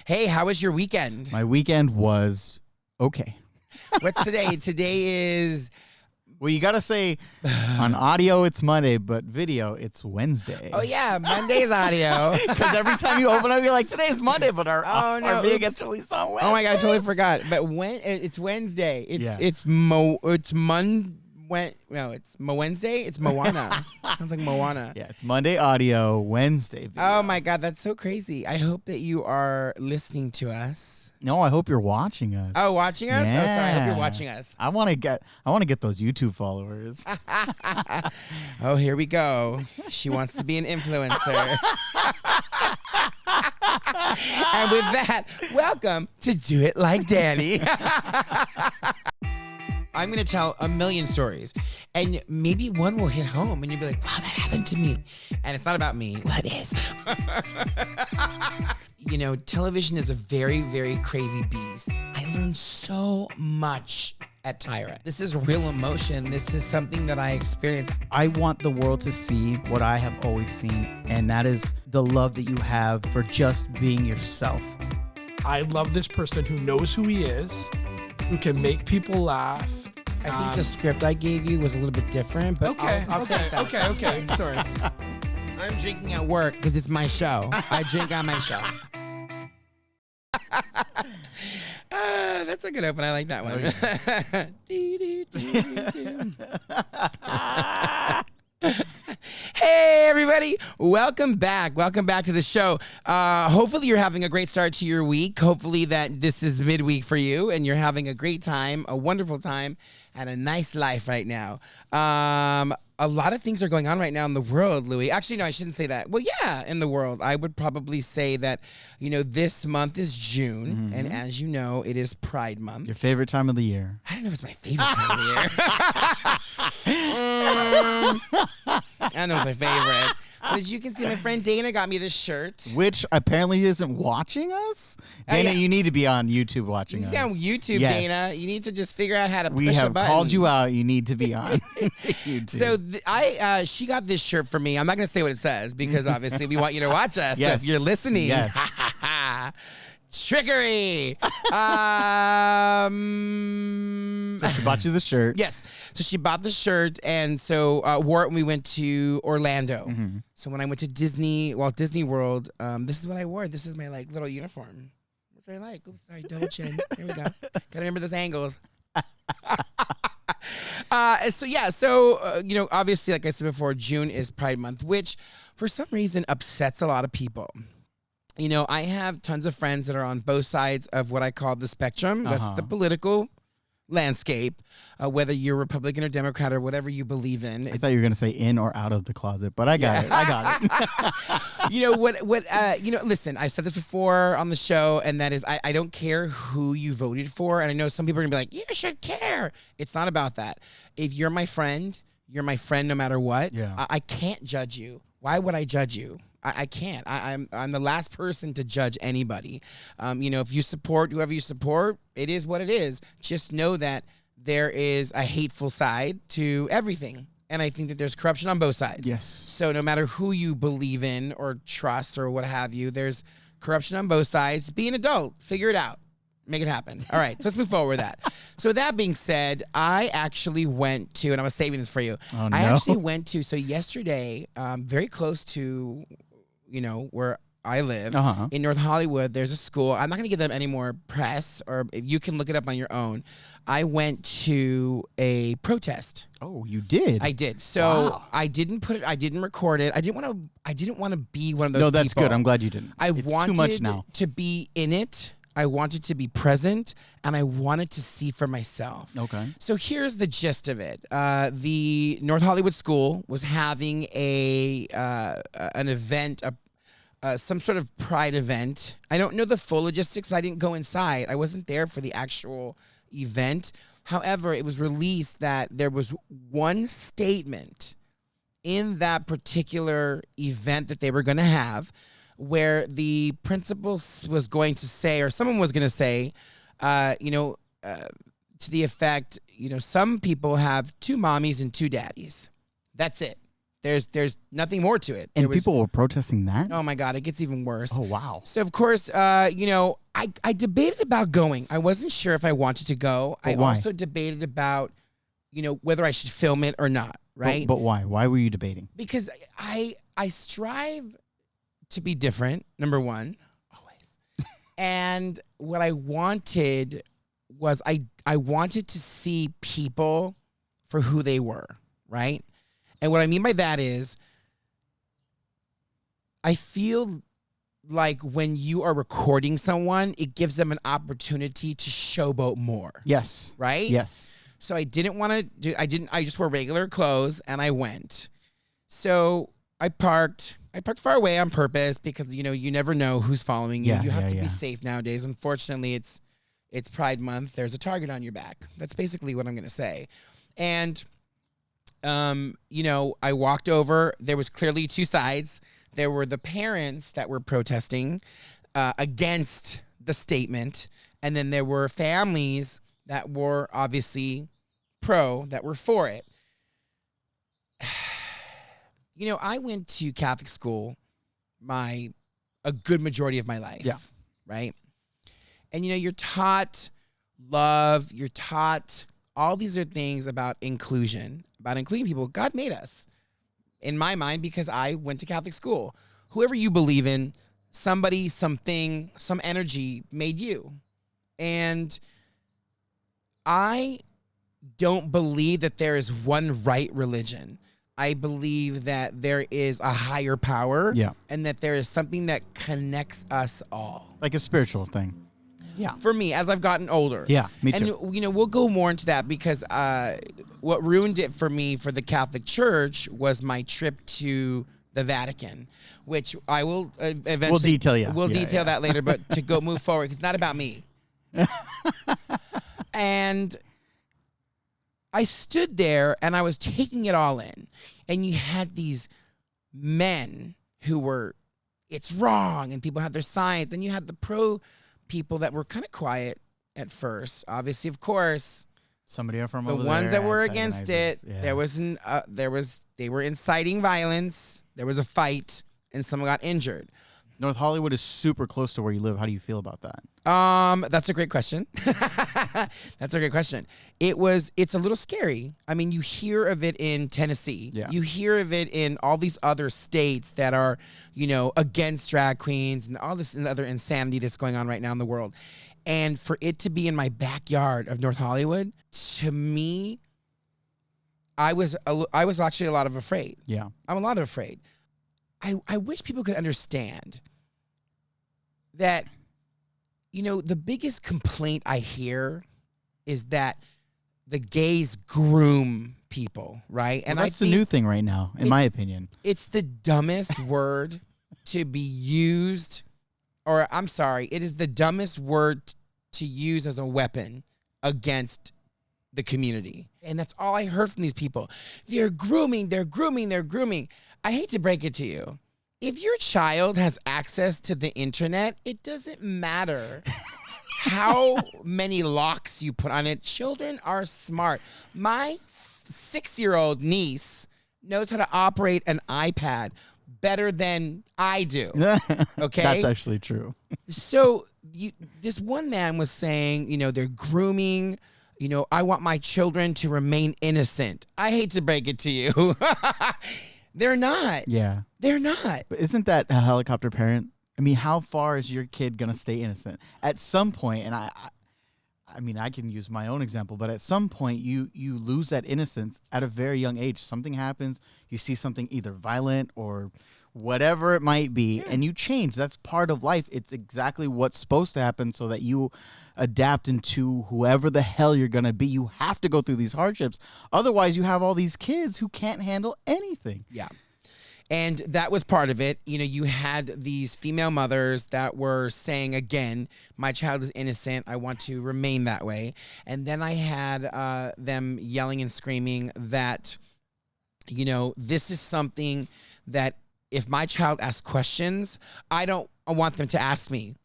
Hey, how was your weekend? My weekend was okay. What's today? Today is... Well, you got to say on audio it's Monday, but video it's Wednesday. Oh, yeah, Monday's audio. Because every time you open up, you're like, today's Monday, but our video gets released on Wednesday. Oh, my God, I totally forgot. But when it's Wednesday. It's Wednesday. It's Moana. Sounds like Moana. Yeah, it's Monday audio, Wednesday video. Oh, my God, that's so crazy. I hope that you are listening to us. No, I hope you're watching us. Oh, watching us? Yeah. Oh, sorry. I hope you're watching us. I want to get those YouTube followers. Oh, here we go. She wants to be an influencer. And with that, welcome to Do It Like Danny. I'm going to tell a million stories, and maybe one will hit home, and you'll be like, wow, that happened to me. And it's not about me. Well, it is. You know, television is a very, very crazy beast. I learned so much at Tyra. This is real emotion. This is something that I experienced. I want the world to see what I have always seen, and that is the love that you have for just being yourself. I love this person who knows who he is, who can make people laugh. I think the script I gave you was a little bit different, but I'll take that. Okay. Sorry. I'm drinking at work because it's my show. I drink on my show. That's a good open. I like that one. Hey, everybody. Welcome back. Welcome back to the show. Hopefully you're having a great start to your week. Hopefully that this is midweek for you and you're having a great time, a wonderful time, and a nice life right now. A lot of things are going on right now in the world, Louis. Actually, no, I shouldn't say that. Well, yeah, in the world. I would probably say that, you know, this month is June, and as you know, it is Pride Month. Your favorite time of the year. I don't know if it's my favorite time of the year. I don't know if it's my favorite. But as you can see, my friend Dana got me this shirt. Which apparently isn't watching us. Dana, you need to be on YouTube watching us. You on YouTube, yes. Dana. You need to just figure out how to push a We have button. called you out. You need to be on YouTube. So she got this shirt for me. I'm not going to say what it says because obviously we want you to watch us. Yes. So if you're listening, Yes. trickery. So she bought you the shirt. Yes. So she bought the shirt and so wore it when we went to Orlando. So when I went to Walt Disney World, this is what I wore. This is my like little uniform. Which I like. Oops, sorry, double chin. Here we go. Gotta remember those angles. You know, obviously, like I said before, June is Pride Month, which for some reason upsets a lot of people. You know, I have tons of friends that are on both sides of what I call the spectrum. That's the political landscape, whether you're Republican or Democrat or whatever you believe in. I thought you were going to say in or out of the closet, but I got it. I got it. You know, listen, I said this before on the show, and that is I don't care who you voted for. And I know some people are going to be like, you should care. It's not about that. If you're my friend no matter what. Yeah. I can't judge you. Why would I judge you? I can't. I'm the last person to judge anybody. You know, if you support whoever you support, it is what it is. Just know that there is a hateful side to everything. And I think that there's corruption on both sides. Yes. So no matter who you believe in or trust or what have you, there's corruption on both sides. Be an adult. Figure it out. Make it happen. All right, so let's move forward with that. So that being said, I actually went to, and I was saving this for you. Oh, no. I actually went to, so yesterday, very close to, you know, where I live, in North Hollywood, there's a school. I'm not going to give them any more press, or you can look it up on your own. I went to a protest. Oh, you did? I did. So Wow. I didn't record it. I didn't want to be one of those No, that's people. good. I'm glad you didn't. It's wanted too much now. to be in it. I wanted to be present, and I wanted to see for myself. Okay. So here's the gist of it. The North Hollywood School was having an event, some sort of pride event. I don't know the full logistics. I didn't go inside. I wasn't there for the actual event. However, it was released that there was one statement in that particular event that they were going to have where the principal was going to say, or someone was going to say, to the effect, you know, some people have two mommies and two daddies. That's it. There's nothing more to it. And There was- people were protesting that? oh my God, it gets even worse. Oh, wow. So of course, I debated about going. I wasn't sure if I wanted to go. But I why? also debated about, whether I should film it or not, right? But why? Why were you debating? Because I strive to be different, number one, always. And what I wanted was I wanted to see people for who they were, right? And what I mean by that is I feel like when you are recording someone, it gives them an opportunity to showboat more, Yes. right? Yes. So I didn't want to do, I just wore regular clothes and I went. So I parked far away on purpose because, you never know who's following you. Yeah, You have yeah, to yeah. be safe nowadays. Unfortunately, it's Pride Month. There's a target on your back. That's basically what I'm going to say. And, I walked over. There was clearly two sides. There were the parents that were protesting against the statement. And then there were families that were obviously that were for it. I went to Catholic school a good majority of my life. Yeah. Right? And, you're taught love. You're taught all these are things about inclusion, about including people. God made us, in my mind, because I went to Catholic school. Whoever you believe in, somebody, something, some energy made you. And I don't believe that there is one right religion. I believe that there is a higher power. Yeah. And that there is something that connects us all. Like a spiritual thing. Yeah. For me, as I've gotten older. Yeah, me too. And, we'll go more into that because what ruined it for me for the Catholic Church was my trip to the Vatican, which I will eventually... We'll detail you. We'll Yeah, detail yeah. that later, but to move forward, because it's not about me. And I stood there and I was taking it all in. And you had these men who were, it's wrong, and people had their signs. Then you had the pro people that were kind of quiet at first. Obviously, of course, Somebody from the over ones there that were against it, antagonizes. Yeah. they were inciting violence. There was a fight, and someone got injured. North Hollywood is super close to where you live. How do you feel about that? That's a great question. That's a great question. It's a little scary. I mean, you hear of it in Tennessee. Yeah. You hear of it in all these other states that are, against drag queens and all this and other insanity that's going on right now in the world. And for it to be in my backyard of North Hollywood, to me, I was actually a lot of afraid. Yeah. I'm a lot of afraid. I wish people could understand that, the biggest complaint I hear is that the gays groom people, right? And that's the new thing right now, in my opinion. It's the dumbest word to be used, or I'm sorry, it is the dumbest word to use as a weapon against the community. And that's all I heard from these people. They're grooming. I hate to break it to you. If your child has access to the internet, it doesn't matter how many locks you put on it. Children are smart. My 6-year-old niece knows how to operate an iPad better than I do. Okay? That's actually true. So this one man was saying, they're grooming. I want my children to remain innocent. I hate to break it to you. They're not. Yeah. They're not. But isn't that a helicopter parent? I mean, how far is your kid going to stay innocent? At some point, and I mean, I can use my own example, but at some point you lose that innocence at a very young age. Something happens, you see something either violent or whatever it might be, and you change. That's part of life. It's exactly what's supposed to happen so that you adapt into whoever the hell you're going to be. You have to go through these hardships. Otherwise, you have all these kids who can't handle anything. Yeah. And that was part of it. You had these female mothers that were saying, again, my child is innocent. I want to remain that way. And then I had them yelling and screaming that, this is something that if my child asks questions, I want them to ask me.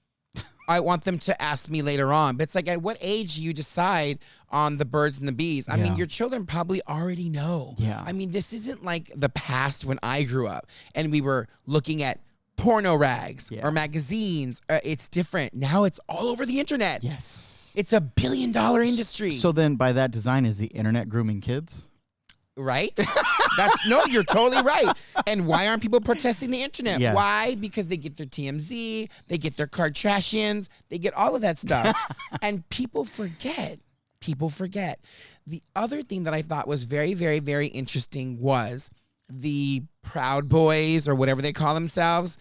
I want them to ask me later on. But it's like, at what age do you decide on the birds and the bees? I mean, Yeah. your children probably already know. Yeah. I mean, this isn't like the past when I grew up and we were looking at porno rags Yeah. or magazines. It's different. Now it's all over the internet. Yes. It's $1 billion industry. So then, by that design, is the internet grooming kids? Right? No, you're totally right. And why aren't people protesting the internet? Yes. Why? Because they get their TMZ, they get their Kardashians, they get all of that stuff. And people forget. People forget. The other thing that I thought was very, very, very interesting was the Proud Boys, or whatever they call themselves.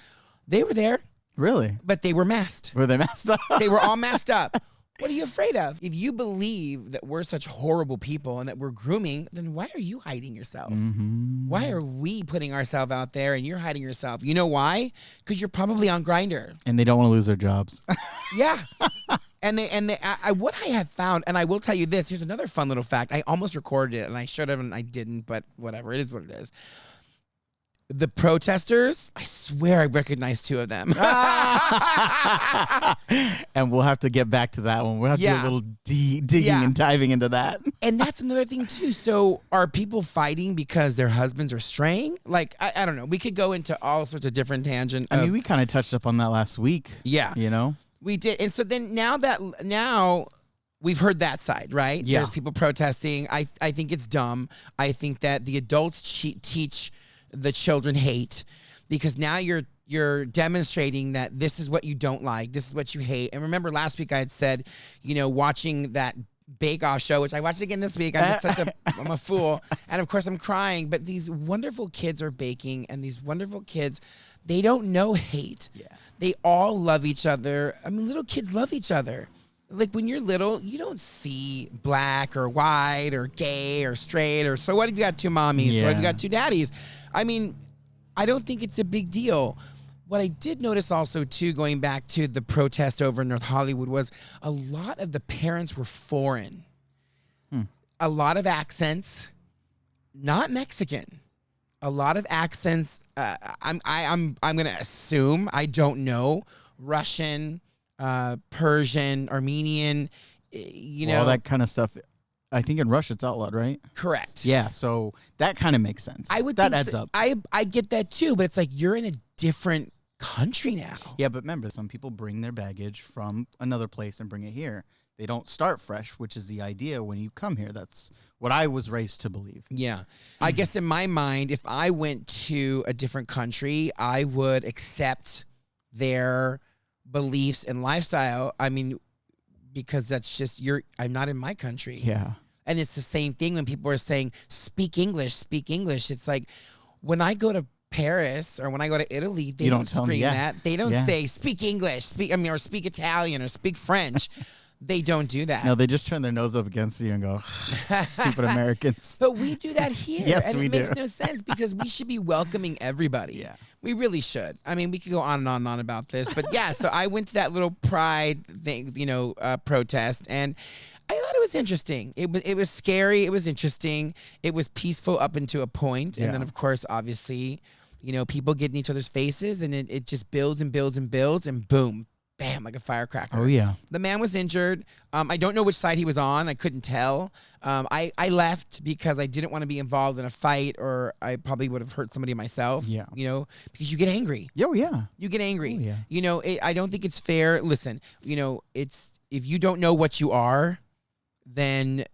They were there, Really? but they were masked. Were they messed up? They were all masked up. What are you afraid of? If you believe that we're such horrible people and that we're grooming, then why are you hiding yourself? Mm-hmm. Why are we putting ourselves out there and you're hiding yourself? You know why? Because you're probably on Grindr. And they don't want to lose their jobs. Yeah. What I have found, and I will tell you this, here's another fun little fact. I almost recorded it and I should have and I didn't, but whatever. It is what it is. The protesters, I swear I recognize 2 of them. And we'll have to get back to that one. We'll have to do Yeah. a little digging Yeah. and diving into that. And that's another thing too. So are people fighting because their husbands are straying? Like, I don't know. We could go into all sorts of different tangents. I mean, we kind of touched up on that last week. Yeah, You know? we did. And so then now we've heard that side, right? Yeah. There's people protesting. I think it's dumb. I think that the adults teach the children hate, because now you're demonstrating that this is what you don't like. This is what you hate. And remember last week I had said, watching that Bake Off show, which I watched again this week. I'm just I'm a fool. And of course I'm crying, but these wonderful kids are baking, and these wonderful kids, they don't know hate. Yeah. They all love each other. I mean, little kids love each other. Like when you're little, you don't see black or white or gay or straight or so what if you got 2 mommies? So what if you Yeah. got 2 daddies? I mean, I don't think it's a big deal. What I did notice also too, going back to the protest over in North Hollywood, was a lot of the parents were foreign. A lot of accents, not Mexican. A lot of accents. I'm gonna assume, I don't know, Russian, Persian, Armenian. All that kind of stuff. I think in Russia it's outlawed, right? Correct. Yeah, so that kind of makes sense. I would that think adds so. up. I get that too, but it's like you're in a different country now. Yeah, but remember, some people bring their baggage from another place and bring it here. They don't start fresh, which is the idea when you come here. That's what I was raised to believe. Yeah. I guess in my mind, if I went to a different country, I would accept their beliefs and lifestyle. I mean, because that's just I'm not in my country. Yeah. And it's the same thing when people are saying, speak English, speak English. It's like when I go to Paris or when I go to Italy, they You don't don't tell me, scream yeah. that. They don't Yeah. say speak English, or speak Italian or speak French. They don't do that. No, they just turn their nose up against you and go, stupid Americans. But we do that here. Yes, and we it makes do. no sense because we should be welcoming everybody. Yeah. We really should. I mean, we could go on and on and on about this. But yeah, so I went to that little pride thing, protest, and I thought it was interesting. It was scary. It was interesting. It was peaceful up until a point. And Yeah. then, of course, obviously, people get in each other's faces, and it just builds and builds and builds, and boom, bam, like a firecracker. Oh, yeah. The man was injured. I don't know which side he was on. I couldn't tell. I left because I didn't want to be involved in a fight, or I probably would have hurt somebody myself. Yeah. Because you get angry. Oh, yeah. You get angry. Oh, yeah. I don't think it's fair. Listen, it's if you don't know what you are, then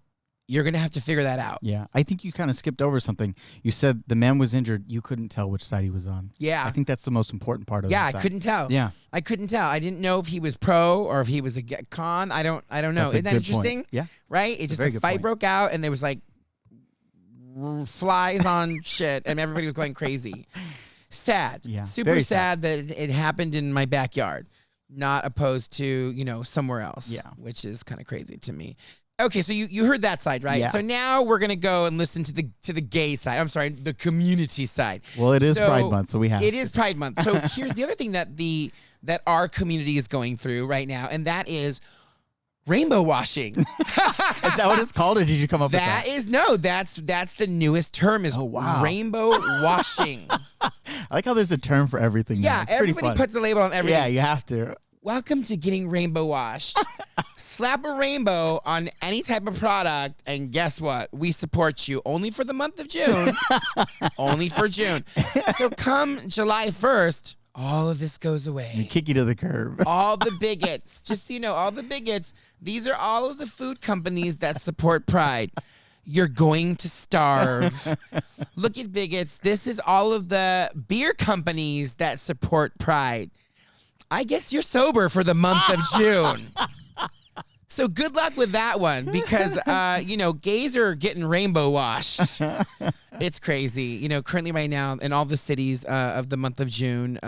you're going to have to figure that out. Yeah. I think you kind of skipped over something. You said the man was injured. You couldn't tell which side he was on. Yeah. I think that's the most important part of Yeah, I that. couldn't tell. Yeah. I couldn't tell. I didn't know if he was pro or if he was a con. I don't know. That's a Isn't that good point. interesting? Yeah. Right? It's a just very a good fight point. broke out and there was like flies on shit and everybody was going crazy. Sad. Yeah, Super very sad that it happened in my backyard, not opposed to, somewhere else. Yeah. Which is kind of crazy to me. Okay, so you heard that side, right? Yeah. So now we're gonna go and listen to the gay side. I'm sorry, the community side. Well, it is So, Pride Month, so we have. It is Pride Month. So here's the other thing that our community is going through right now, and that is rainbow washing. Is that what it's called, or did you come up with that? That's the newest term is Oh, wow. rainbow washing. I like how there's a term for everything. now. Yeah, It's pretty everybody fun. puts a label on everything. Yeah, you have to. welcome to getting rainbow washed. Slap a rainbow on any type of product, and guess what? We support you only for the month of June. Only for June. So come July 1st, all of this goes away. We kick you to the curb. All the bigots, just so you know, all the bigots, these are all of the food companies that support Pride. You're going to starve. Look at bigots. This is all of the beer companies that support Pride. I guess you're sober for the month of June. So good luck with that one because, gays are getting rainbow washed. It's crazy. Currently right now in all the cities of the month of June,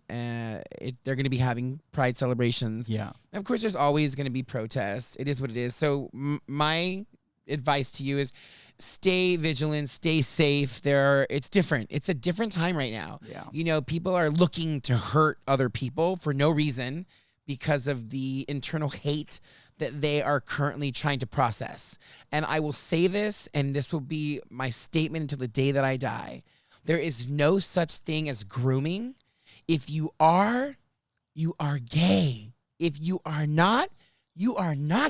they're going to be having Pride celebrations. Yeah. Of course, there's always going to be protests. It is what it is. So my advice to you is stay vigilant, stay safe. It's different. It's a different time right now. Yeah. People are looking to hurt other people for no reason because of the internal hate that they are currently trying to process. And I will say this, and this will be my statement until the day that I die. There is no such thing as grooming. If you are, you are gay. If you are not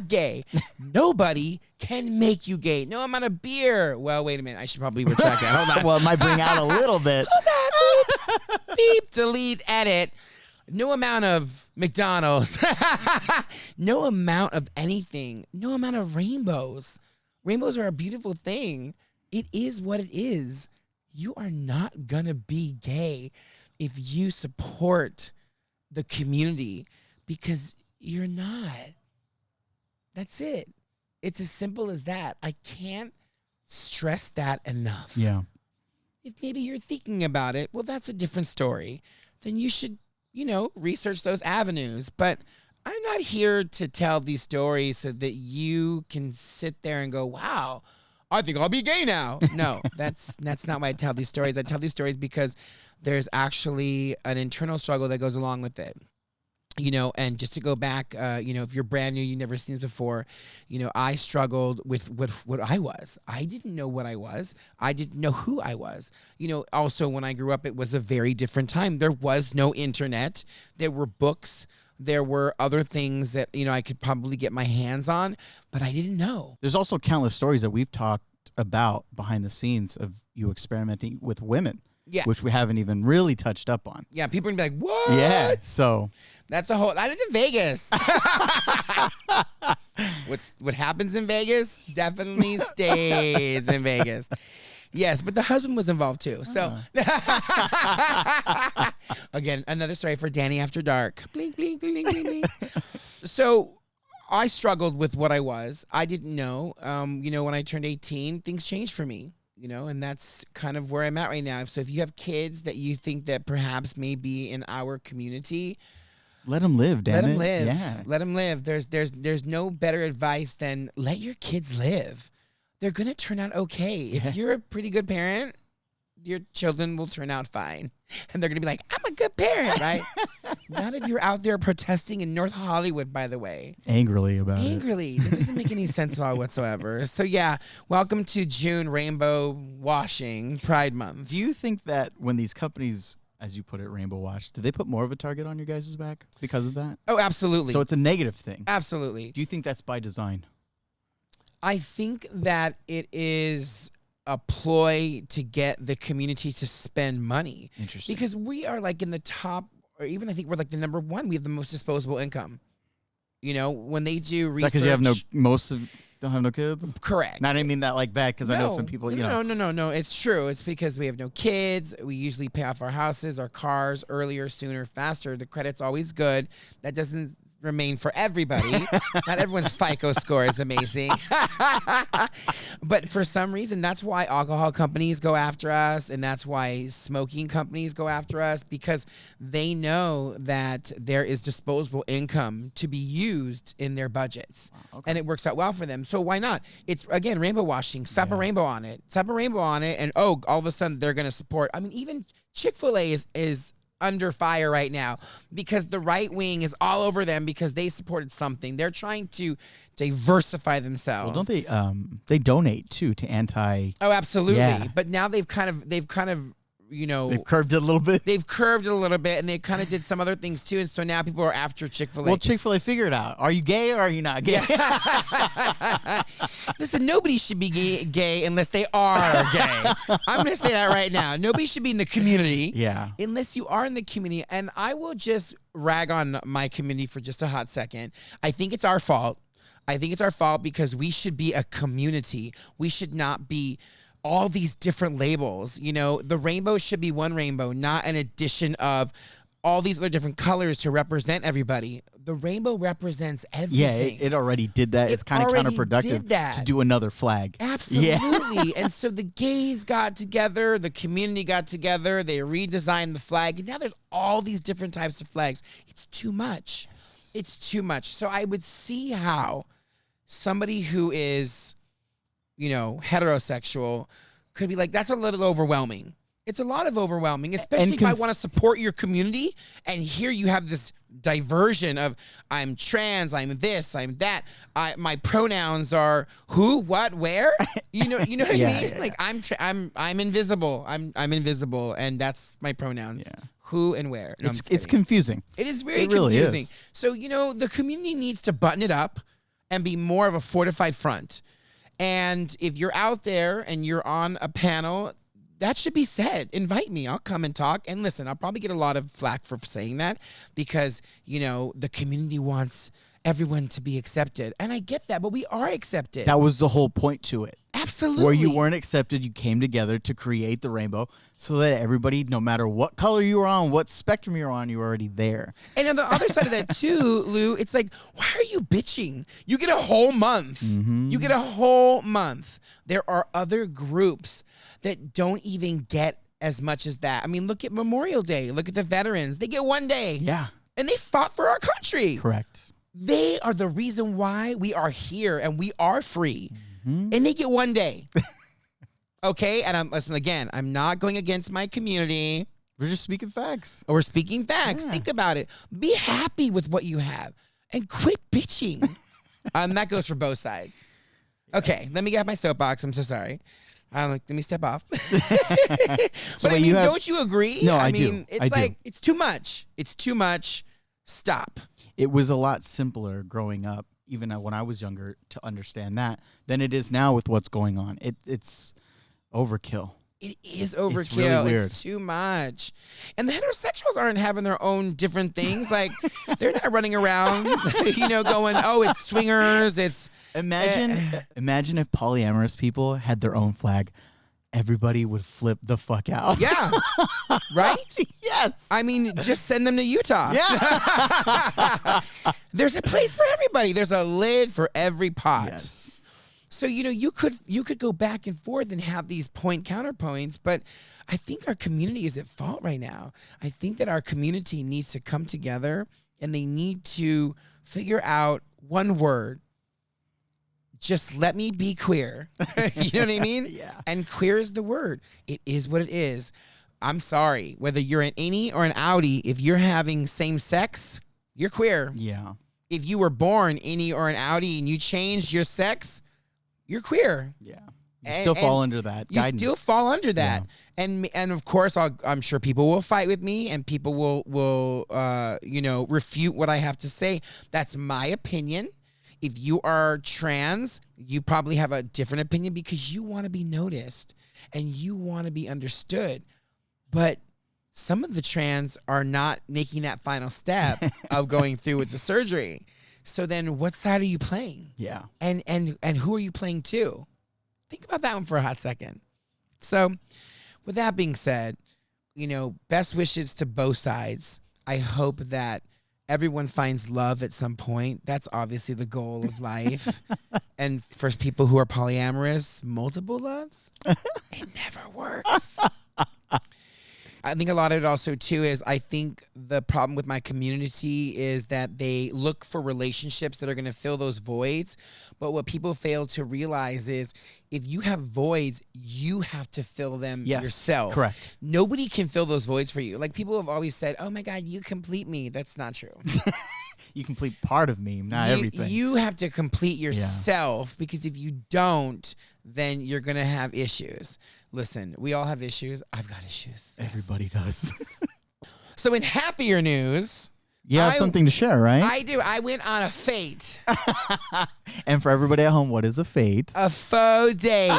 gay. Nobody can make you gay. No amount of beer. Well, wait a minute. I should probably retract that. Hold on. Well, it might bring out a little bit. Hold on. Oops. Beep, delete, edit. No amount of McDonald's. No amount of anything. No amount of rainbows. Rainbows are a beautiful thing. It is what it is. You are not going to be gay if you support the community because you're not. That's it. It's as simple as that. I can't stress that enough. Yeah. If maybe you're thinking about it, well, that's a different story. Then you should, research those avenues. But I'm not here to tell these stories so that you can sit there and go, wow, I think I'll be gay now. No, that's not why I tell these stories. I tell these stories because there's actually an internal struggle that goes along with it. And just to go back, if you're brand new, you've never seen this before, I struggled with what I was. I didn't know what I was. I didn't know who I was. Also when I grew up, it was a very different time. There was no internet. There were books. There were other things that, I could probably get my hands on, but I didn't know. There's also countless stories that we've talked about behind the scenes of you experimenting with women. Yeah. Which we haven't even really touched up on. Yeah, people are gonna be like, what? Yeah, so. That's I lived in Vegas. What happens in Vegas definitely stays in Vegas. Yes, but the husband was involved too. So, again, another story for Danny After Dark. Blink, blink, blink, blink, blink. So, I struggled with what I was. I didn't know. When I turned 18, things changed for me. And that's kind of where I'm at right now. So if you have kids that you think that perhaps may be in our community, let them live, damn it. Let them live. Yeah. Let them live. There's no better advice than let your kids live. They're going to turn out okay. If you're a pretty good parent, your children will turn out fine. And they're going to be like, I'm a good parent, right? Not if you're out there protesting in North Hollywood, by the way. Angrily about it. Angrily. That doesn't make any sense at all whatsoever. So, yeah, welcome to June Rainbow Washing Pride Month. Do you think that when these companies, as you put it, rainbow wash, do they put more of a target on your guys' back because of that? Oh, absolutely. So it's a negative thing. Absolutely. Do you think that's by design? I think that it is a ploy to get the community to spend money. Interesting. Because we are like in the top, or even I think we're like the number one. We have the most disposable income. When they do research. Because you have don't have no kids? Correct. Not I mean that like bad because I know some people, No. It's true. It's because we have no kids. We usually pay off our houses, our cars earlier, sooner, faster. The credit's always good. That doesn't remain for everybody. Not everyone's FICO score is amazing. But for some reason, that's why alcohol companies go after us, and that's why smoking companies go after us, because they know that there is disposable income to be used in their budgets. Okay. And it works out well for them. So why not? It's, again, rainbow washing. Slap a rainbow on it. Slap a rainbow on it, and all of a sudden they're going to support. I mean, even Chick-fil-A is under fire right now because the right wing is all over them because they supported something. They're trying to diversify themselves. Well, don't they donate too to anti? Oh, absolutely. Yeah. But now they've kind of They've curved it a little bit. they've curved it a little bit, and they kind of did some other things too. And so now people are after Chick-fil-A. Well, Chick-fil-A figured it out. Are you gay or are you not gay? Listen, nobody should be gay unless they are gay. I'm going to say that right now. Nobody should be in the community Yeah. unless you are in the community. And I will just rag on my community for just a hot second. I think it's our fault. I think it's our fault because we should be a community. We should not be all these different labels. The rainbow should be one rainbow, not an addition of all these other different colors to represent everybody. The rainbow represents everything. Yeah, it already did that. It's kind of already counterproductive did that. to do another flag. Absolutely. And so the gays got together, the community got together, they redesigned the flag, and now there's all these different types of flags. It's too much. It's too much. So I would see how somebody who is, heterosexual could be like, that's a little overwhelming. It's a lot of overwhelming, especially if I want to support your community, and here you have this diversion of I'm trans, I'm this, I'm that. My pronouns are who, what, where. You know what I mean? Yeah. Like I'm invisible. I'm invisible, and that's my pronouns. Yeah. Who and where. No, I'm just It's kidding. confusing. It is very It really confusing. is. So, the community needs to button it up and be more of a fortified front. And if you're out there and you're on a panel, that should be said. Invite me. I'll come and talk. And listen, I'll probably get a lot of flack for saying that because, the community wants everyone to be accepted. And I get that, but we are accepted. That was the whole point to it. Absolutely. Where you weren't accepted, you came together to create the rainbow so that everybody, no matter what color you were on, what spectrum you're on, you were already there. And on the other side of that too, Lou, it's like, why are you bitching? You get a whole month. Mm-hmm. You get a whole month. There are other groups that don't even get as much as that. I mean, look at Memorial Day. Look at the veterans. They get one day. Yeah. And they fought for our country. Correct. They are the reason why we are here and we are free. Mm-hmm. And they get one day. Okay? And listen, again, I'm not going against my community. We're just speaking facts. Or speaking facts. Yeah. Think about it. Be happy with what you have and quit bitching. That goes for both sides. Okay, let me get my soapbox. I'm so sorry. Let me step off. But So I wait, mean, you have- don't you agree? No, I I do. mean, it's I do. like, it's too much. It's too much. Stop. It was a lot simpler growing up, even when I was younger, to understand that than it is now with what's going on. It's overkill. It is overkill. really weird. It's too much. And the heterosexuals aren't having their own different things. Like, they're not running around, going, oh, it's swingers. It's. Imagine if polyamorous people had their own flag. Everybody would flip the fuck out. Yeah. Right? Yes. I mean, just send them to Utah. Yeah. There's a place for everybody. There's a lid for every pot. Yes. So, you could go back and forth and have these counterpoints, but I think our community is at fault right now. I think that our community needs to come together and they need to figure out one word. Just let me be queer. You know what I mean? Yeah. And queer is the word. It is what it is. I'm sorry. Whether you're an innie or an outie, if you're having same sex, you're queer. Yeah. If you were born innie or an outie and you changed your sex, you're quear. Yeah. You And- still fall and under that You guidance. still fall under that. And of course, I'm sure people will fight with me and people will refute what I have to say. That's my opinion. If you are trans, you probably have a different opinion because you want to be noticed and you want to be understood. But some of the trans are not making that final step of going through with the surgery. So then what side are you playing? Yeah. And who are you playing to? Think about that one for a hot second. So with that being said, best wishes to both sides. I hope that everyone finds love at some point. That's obviously the goal of life. And for people who are polyamorous, multiple loves, it never works. I think a lot of it also, too, is I think the problem with my community is that they look for relationships that are going to fill those voids. But what people fail to realize is if you have voids, you have to fill them Yes, yourself. correct. Nobody can fill those voids for you. Like people have always said, oh, my God, you complete me. That's not true. You complete part of me, not everything. You have to complete yourself because if you don't, then you're going to have issues. Listen, we all have issues. I've got issues. Everybody does. So in happier news, You have something to share, right? I do. I went on a fate. And for everybody at home, what is a fate? A faux date.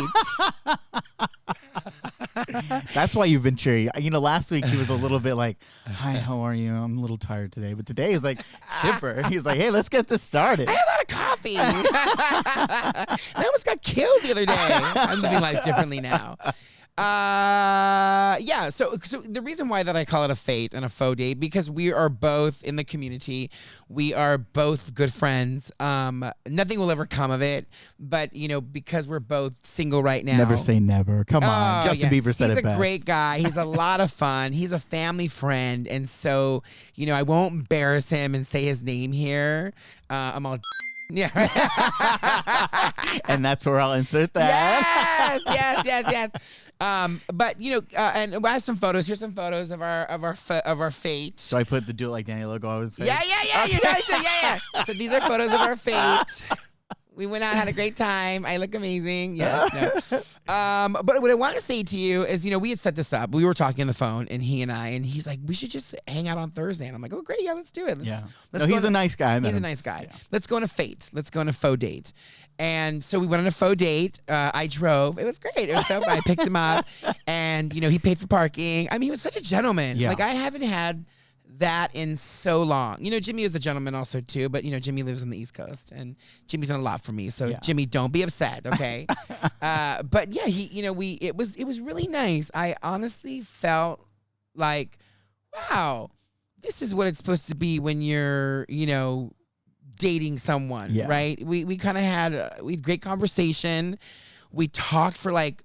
That's why you've been cheery. You know, last week he was a little bit like, "Hi, how are you? I'm a little tired today." But today he's like chipper. He's like, "Hey, let's get this started." I had a lot of coffee. I almost got killed the other day. I'm living life differently now. Yeah. So the reason why that I call it a fate and a faux date, because we are both in the community. We are both good friends. Nothing will ever come of it, but you know, because we're both single right now. Never say never. Come on. Oh, Justin Bieber said He's it best. He's a great guy. He's a lot of fun. He's a family friend. And so, you know, I won't embarrass him and say his name here. I'm all... Yeah. And that's where I'll insert that. Yes. But you know, and I have some photos. Here's some photos of our fate. So I put the Do It Like Danny logo, I would say. Yeah. You guys should. Yeah. So these are photos of our fate. We went out, had a great time. I look amazing. Yeah. No. But what I want to say to you is, you know, we had set this up. We were talking on the phone, and he's like, we should just hang out on Thursday. And I'm like, oh, great. Yeah, let's do it. No, he's a nice guy. He's a nice guy. Yeah. Let's go on a fate. Let's go on a faux date. And so we went on a faux date. I drove. It was great. It was so fun. I picked him up, and, you know, he paid for parking. I mean, he was such a gentleman. Yeah. Like, I haven't had that in so long. You know, Jimmy is a gentleman also too, but you know, Jimmy lives on the East Coast and Jimmy's done a lot for me. So Jimmy, don't be upset, okay? But yeah, it was really nice. I honestly felt like, wow, this is what it's supposed to be when you're, you know, dating someone, right? We kind of had great conversation. We talked for like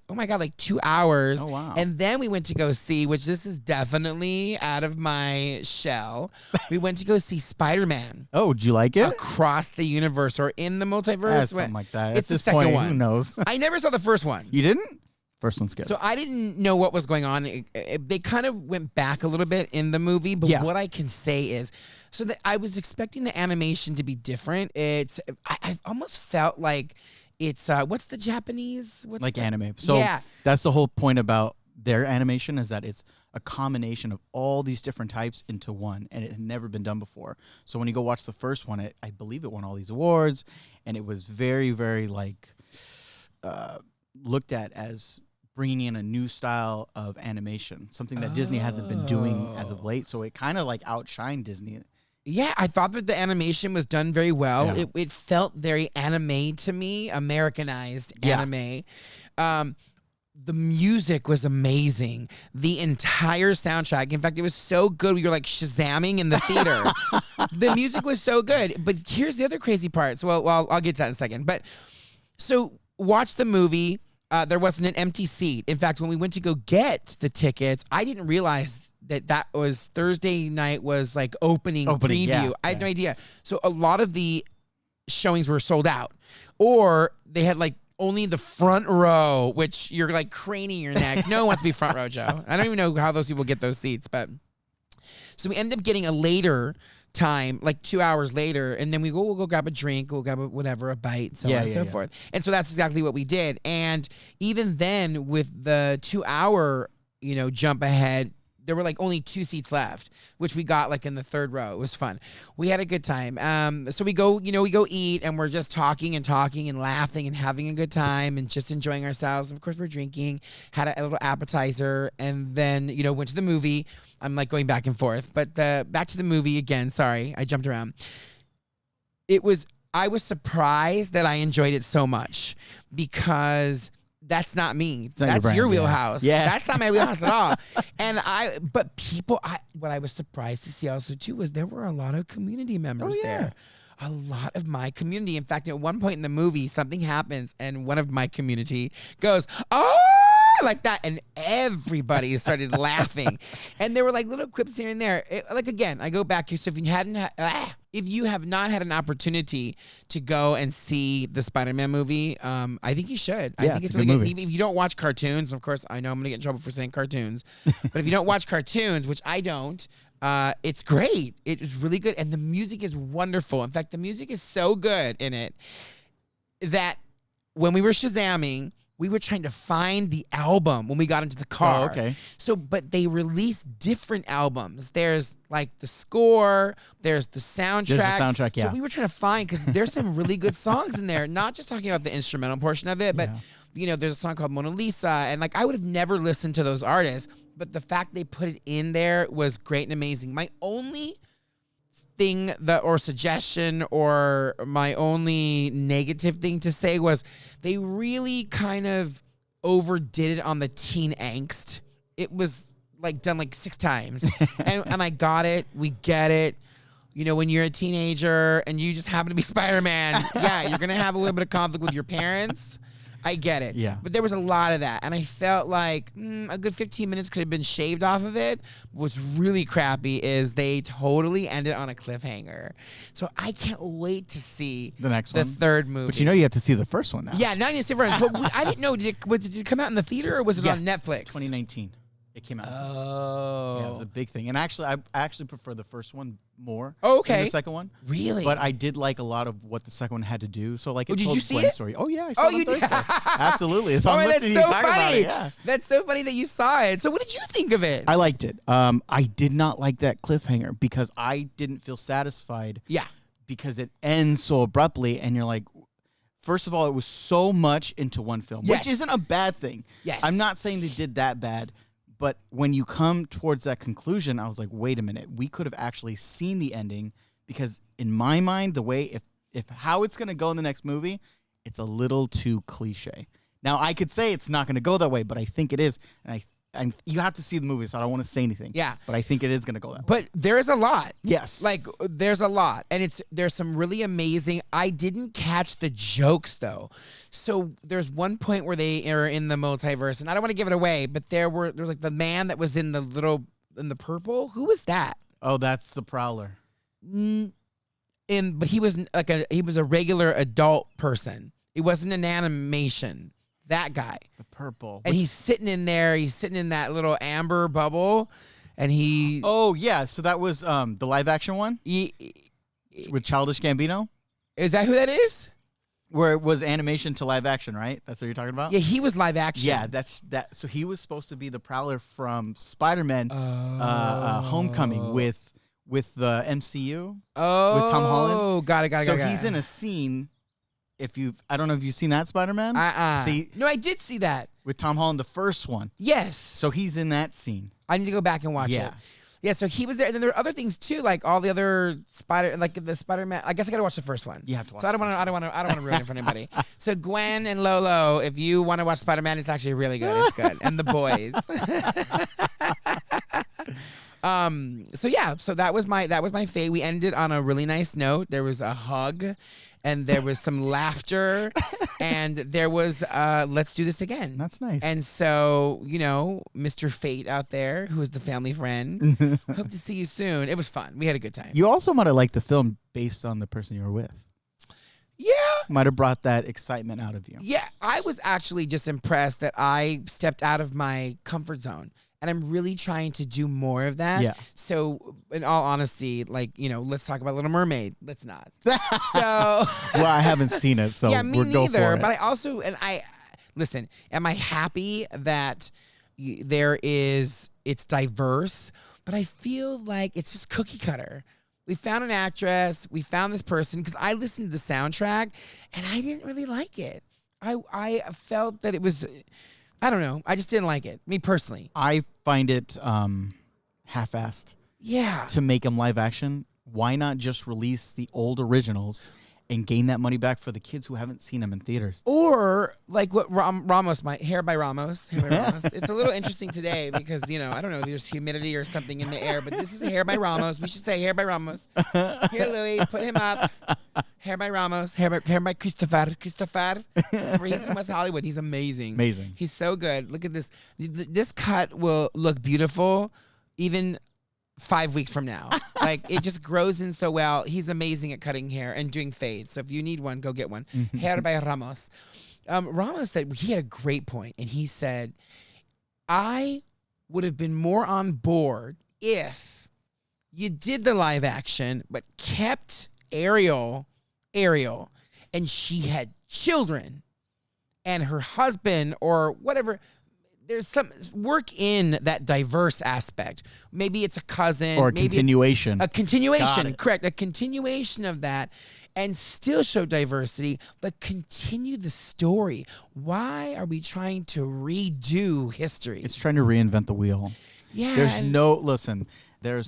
2 hours. Oh, wow. And then we went to go see, which this is definitely out of my shell. We went to go see Spider-Man. Oh, did you like it? Across the universe or in the multiverse. Something like that. It's At this the second point, one. Who knows? I never saw the first one. You didn't? First one's good. So I didn't know what was going on. They kind of went back a little bit in the movie, but what I can say is, I was expecting the animation to be different. I almost felt like it's what's the Japanese? Anime. So that's the whole point about their animation, is that it's a combination of all these different types into one, and it had never been done before. So when you go watch the first one, I believe it won all these awards, and it was very, very looked at as bringing in a new style of animation, something that Disney hasn't been doing as of late. So it kind of outshined Disney. Yeah, I thought that the animation was done very well. Yeah. It felt very anime to me, Americanized anime. The music was amazing. The entire soundtrack. In fact, it was so good. We were like Shazamming in the theater. The music was so good. But here's the other crazy part. So, well, I'll get to that in a second. But so watch the movie. There wasn't an empty seat. In fact, when we went to go get the tickets, I didn't realize that was Thursday night was like opening preview. Yeah, I had no idea. So a lot of the showings were sold out, or they had like only the front row, which you're like craning your neck. No one wants to be front row, Joe. I don't even know how those people get those seats, but so we ended up getting a later time, like 2 hours later, and then we'll go grab a drink, we'll grab a bite, so on and so forth. And so that's exactly what we did. And even then, with the 2 hour, jump ahead, there were like only 2 seats left, which we got like in the third row. It was fun. We had a good time. So we go eat, and we're just talking and laughing and having a good time and just enjoying ourselves. Of course, we're drinking, had a little appetizer, and then, went to the movie. I'm like going back and forth, but back to the movie again. Sorry, I jumped around. I was surprised that I enjoyed it so much, because that's not me. That's your wheelhouse. Yeah. That's not my wheelhouse at all. And what I was surprised to see also too was there were a lot of community members there. A lot of my community. In fact, at one point in the movie, something happens and one of my community goes, "Oh!" like that, and everybody started laughing. And there were like little quips here and there. Again, I go back here. So if you have not had an opportunity to go and see the Spider-Man movie, I think you should. I think it's really good. Even if you don't watch cartoons, of course, I know I'm gonna get in trouble for saying cartoons, but if you don't watch cartoons, which I don't, It's great. It is really good, and the music is wonderful. In fact, the music is so good in it that when we were Shazamming, we were trying to find the album when we got into the car. Oh, okay. So, but they released different albums. There's like the score, there's the soundtrack. There's the soundtrack, yeah. So we were trying to find, because there's some really good songs in there, not just talking about the instrumental portion of it, but there's a song called Mona Lisa, and like I would have never listened to those artists, but the fact they put it in there was great and amazing. My only thing or suggestion, or my only negative thing to say, was they really kind of overdid it on the teen angst. It was like done like 6 times. and I got it. We get it. When you're a teenager and you just happen to be Spider-Man, you're going to have a little bit of conflict with your parents. I get it. Yeah. But there was a lot of that. And I felt like a good 15 minutes could have been shaved off of it. What's really crappy is they totally ended on a cliffhanger. So I can't wait to see The next the one. third movie. But you have to see the first one now. Yeah, now I need to see first. But I didn't know. Did it come out in the theater, or was it on Netflix? 2019. It came out. Oh. Yeah, it was a big thing. And actually, I actually prefer the first one more Oh, okay. than the second one. Really? But I did like a lot of what the second one had to do. So like, it did told you see Gwen's it? story. Oh yeah, I saw it on you did? Thursday. Absolutely. So I'm that's listening to so you talk about funny. it. Yeah. That's so funny that you saw it. So what did you think of it? I liked it. I did not like that cliffhanger because I didn't feel satisfied. Yeah. Because it ends so abruptly, and you're like, first of all, it was so much into one film, Yes. which isn't a bad thing. Yes. I'm not saying they did that bad, but when you come towards that conclusion, I was like, wait a minute, we could have actually seen the ending, because in my mind, the way if how it's going to go in the next movie, it's a little too cliche. Now, I could say it's not going to go that way, but I think it is, and you have to see the movie, so I don't want to say anything. Yeah. But I think it is going to go that way. But there's a lot. Yes. Like, there's a lot. And there's some really amazing. I didn't catch the jokes, though. So there's one point where they are in the multiverse, and I don't want to give it away, but there was like the man that was in the purple. Who was that? Oh, that's the Prowler. But he was he was a regular adult person. It wasn't an animation. That guy. The purple. And he's sitting in there. He's sitting in that little amber bubble, and he. Oh yeah, so that was the live action one with Childish Gambino, Is that who that is? where it was animation to live action, right? That's what you're talking about. Yeah, he was live action. Yeah, that's that. So he was supposed to be the Prowler from Spider-Man Oh. Homecoming with the MCU. Oh. with Tom Holland. Got it. So he's in a scene. I don't know if you've seen that Spider-Man. See, No, I did see that. with Tom Holland, the first one. Yes. So he's in that scene. I need to go back and watch Yeah. it. Yeah, so he was there, and then there were other things too, like all the other the Spider-Man. I guess I got to watch the first one. You have to watch So I don't want to ruin it for anybody. So Gwen and Lolo, if you want to watch Spider-Man, it's actually really good. It's good, and the boys. So that was my fate. We ended on a really nice note. There was a hug, and there was some laughter, and there was let's do this again. That's nice. And so, Mr. Fate out there, who is the family friend, hope to see you soon. It was fun. We had a good time. You also might have liked the film based on the person you were with. Yeah. Might have brought that excitement out of you. Yeah. I was actually just impressed that I stepped out of my comfort zone. And I'm really trying to do more of that. Yeah. So, in all honesty, let's talk about Little Mermaid. Let's not. So, Well, I haven't seen it, so yeah, me we'll go neither. for it. But listen. Am I happy that it's diverse? But I feel like it's just cookie cutter. We found an actress. We found this person, because I listened to the soundtrack and I didn't really like it. I felt that it was. I don't know. I just didn't like it. Me personally. I find it half-assed Yeah. to make them live action. Why not just release the old originals and gain that money back for the kids who haven't seen them in theaters? Or like what Ramos, my Hair by Ramos. It's a little interesting today because, I don't know, there's humidity or something in the air, but this is a Hair by Ramos. We should say Hair by Ramos. Here, Louis, put him up. Hair by Ramos. Hair by Christopher. That's where he's in West Hollywood. He's amazing. Amazing. He's so good. Look at this. This cut will look beautiful even 5 weeks from now. Like, it just grows in so well. He's amazing at cutting hair and doing fades. So if you need one, go get one. Hair by Ramos. Ramos said, he had a great point, and he said, I would have been more on board if you did the live action, but kept Ariel, and she had children, and her husband or whatever. There's some work in that diverse aspect. Maybe it's a cousin. Or a maybe continuation. a continuation, Got it. correct. A continuation of that, and still show diversity, but continue the story. Why are we trying to redo history? It's trying to reinvent the wheel. Yeah. There's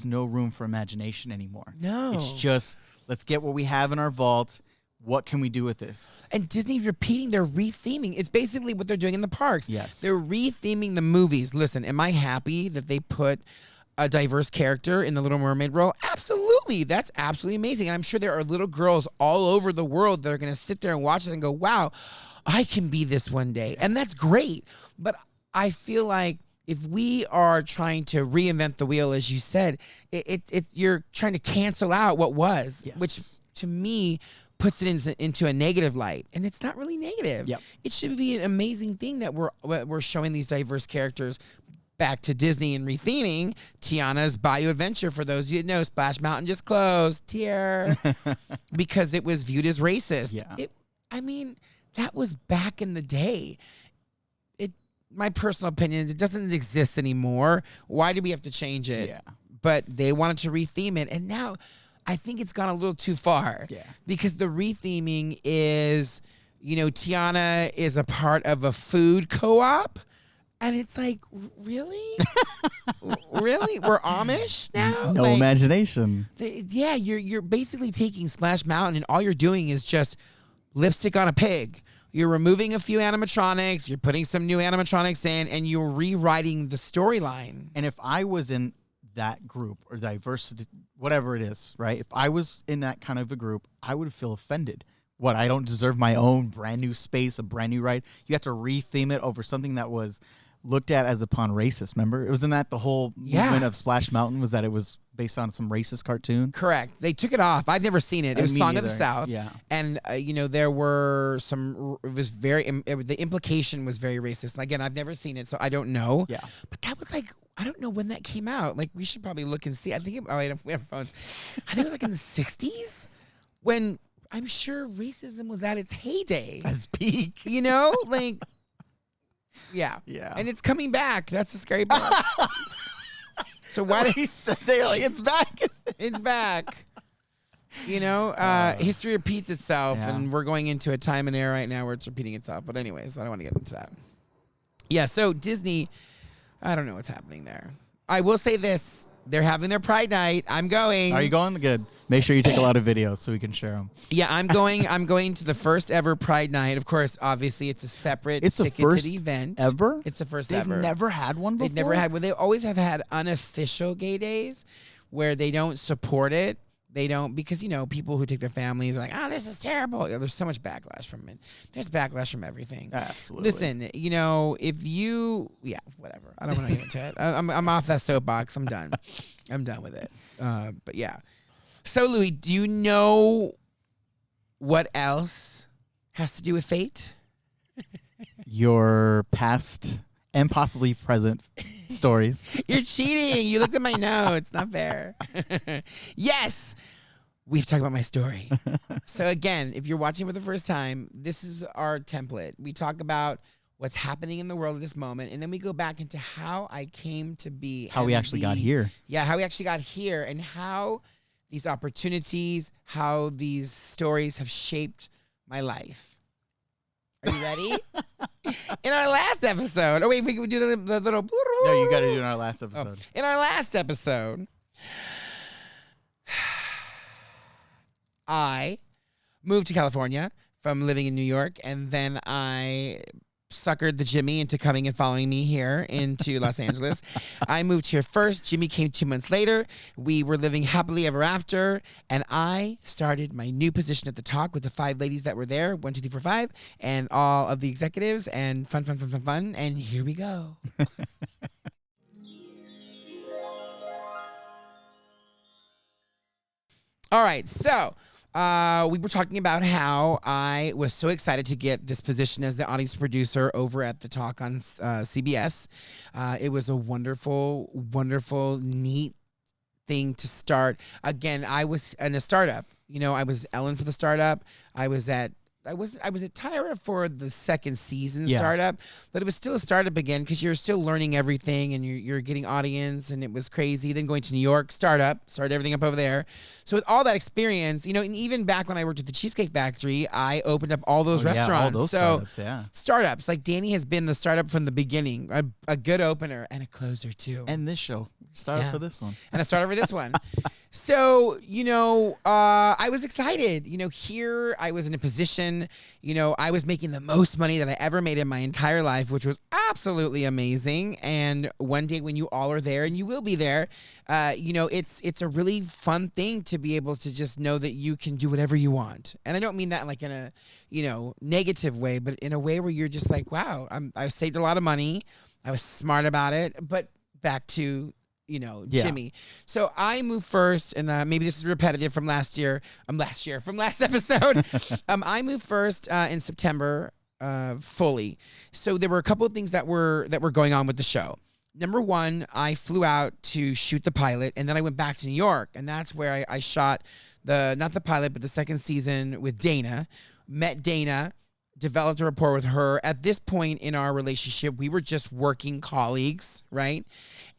no room for imagination anymore. No. It's just, let's get what we have in our vault. What can we do with this? And Disney repeating, they're re-theming. It's basically what they're doing in the parks. Yes. They're re-theming the movies. Listen, am I happy that they put a diverse character in the Little Mermaid role? Absolutely. That's absolutely amazing. And I'm sure there are little girls all over the world that are going to sit there and watch it and go, wow, I can be this one day. And that's great. But I feel like if we are trying to reinvent the wheel, as you said, you're trying to cancel out what was, Yes. which to me puts it into a negative light, and it's not really negative. Yep. It should be an amazing thing that we're showing these diverse characters. Back to Disney and retheming Tiana's Bayou Adventure. For those of you that know, Splash Mountain just closed. Tear. Because it was viewed as racist. Yeah. I mean, that was back in the day. My personal opinion, it doesn't exist anymore. Why do we have to change it? Yeah. But they wanted to retheme it, and now I think it's gone a little too far. Yeah. Because the retheming is, Tiana is a part of a food co-op, and it's like, really? Really? We're Amish now? No Like, imagination. yeah, you're basically taking Splash Mountain, and all you're doing is just lipstick on a pig. You're removing a few animatronics, you're putting some new animatronics in, and you're rewriting the storyline. And if I was in that group or diversity, whatever it is, right? If I was in that kind of a group, I would feel offended. What, I don't deserve my own brand new space, a brand new ride? You have to retheme it over something that was looked at as upon racist. Remember? It wasn't that the whole movement of Splash Mountain was that it was based on some racist cartoon? Correct. They took it off. I've never seen it. It was Me Song of the neither. South. Yeah. And, there were some, it was the implication was very racist. And again, I've never seen it, so I don't know. Yeah. But that was like, I don't know when that came out. Like, we should probably look and see. I think, we have phones. I think it was like in the 60s when I'm sure racism was at its heyday. At its peak. Like, yeah. Yeah. And it's coming back. That's the scary part. So why did He said they're like, it's back. it's back? History repeats itself, Yeah. and we're going into a time and era right now where it's repeating itself. But anyways, I don't want to get into that. Yeah, so Disney, I don't know what's happening there. I will say this. They're having their Pride Night. I'm going. Are you going? Good. Make sure you take a lot of videos so we can share them. Yeah, I'm going. I'm going to the first ever Pride Night. Of course, obviously, it's a separate It's the ticketed first event. ever? It's the first They've ever. never had one before? They've never had. Well, they always have had unofficial gay days where they don't support it. They don't, because, people who take their families are like, this is terrible. There's so much backlash from it. There's backlash from everything. Absolutely. Listen, if you, whatever. I don't want to get into it. I'm off that soapbox. I'm done. I'm done with it. But yeah. So, Louis, do you know what else has to do with fate? Your past and possibly present stories. You're cheating. You looked at my notes. Not fair. Yes. We've talked about my story. So again, if you're watching for the first time, this is our template. We talk about what's happening in the world at this moment, and then we go back into how I came to be. How we actually got here. Yeah, how we actually got here, and how these opportunities, how these stories have shaped my life. Are you ready? In our last episode, we can do the little. No, you got to do it in our last episode. In our last episode, I moved to California from living in New York, and then I suckered the Jimmy into coming and following me here into Los Angeles. I moved here first. Jimmy came 2 months later. We were living happily ever after, and I started my new position at the Talk with the 5 ladies that were there, 1, 2, 3, 4, 5, and all of the executives, and fun, and here we go. All right, so we were talking about how I was so excited to get this position as the audience producer over at the Talk on CBS. It was a wonderful, wonderful, neat thing to start. Again, I was in a startup. You know, I was Ellen for the startup. I was at Tyra for the second season startup, but it was still a startup again because you're still learning everything and you're getting audience, and it was crazy. Then going to New York, started everything up over there. So with all that experience, you know, and even back when I worked at the Cheesecake Factory, I opened up all those restaurants. All those startups, startups. Like Danny has been the startup from the beginning, a good opener and a closer too. And this show started for this one, and I started for this one. So, you know, I was excited. You know, here I was in a position, you know, I was making the most money that I ever made in my entire life, which was absolutely amazing. And one day when you all are there, and you will be there, you know, it's a really fun thing to be able to just know that you can do whatever you want. And I don't mean that like in a, you know, negative way, but in a way where you're just like, wow, I saved a lot of money. I was smart about it. But back to, you know, Jimmy. So I moved first, and maybe this is repetitive from last episode. I moved first in September fully. So there were a couple of things that were going on with the show. Number one, I flew out to shoot the pilot, and then I went back to New York, and that's where I shot not the pilot, but the second season with Dana. Met Dana, developed a rapport with her. At this point in our relationship, we were just working colleagues, right?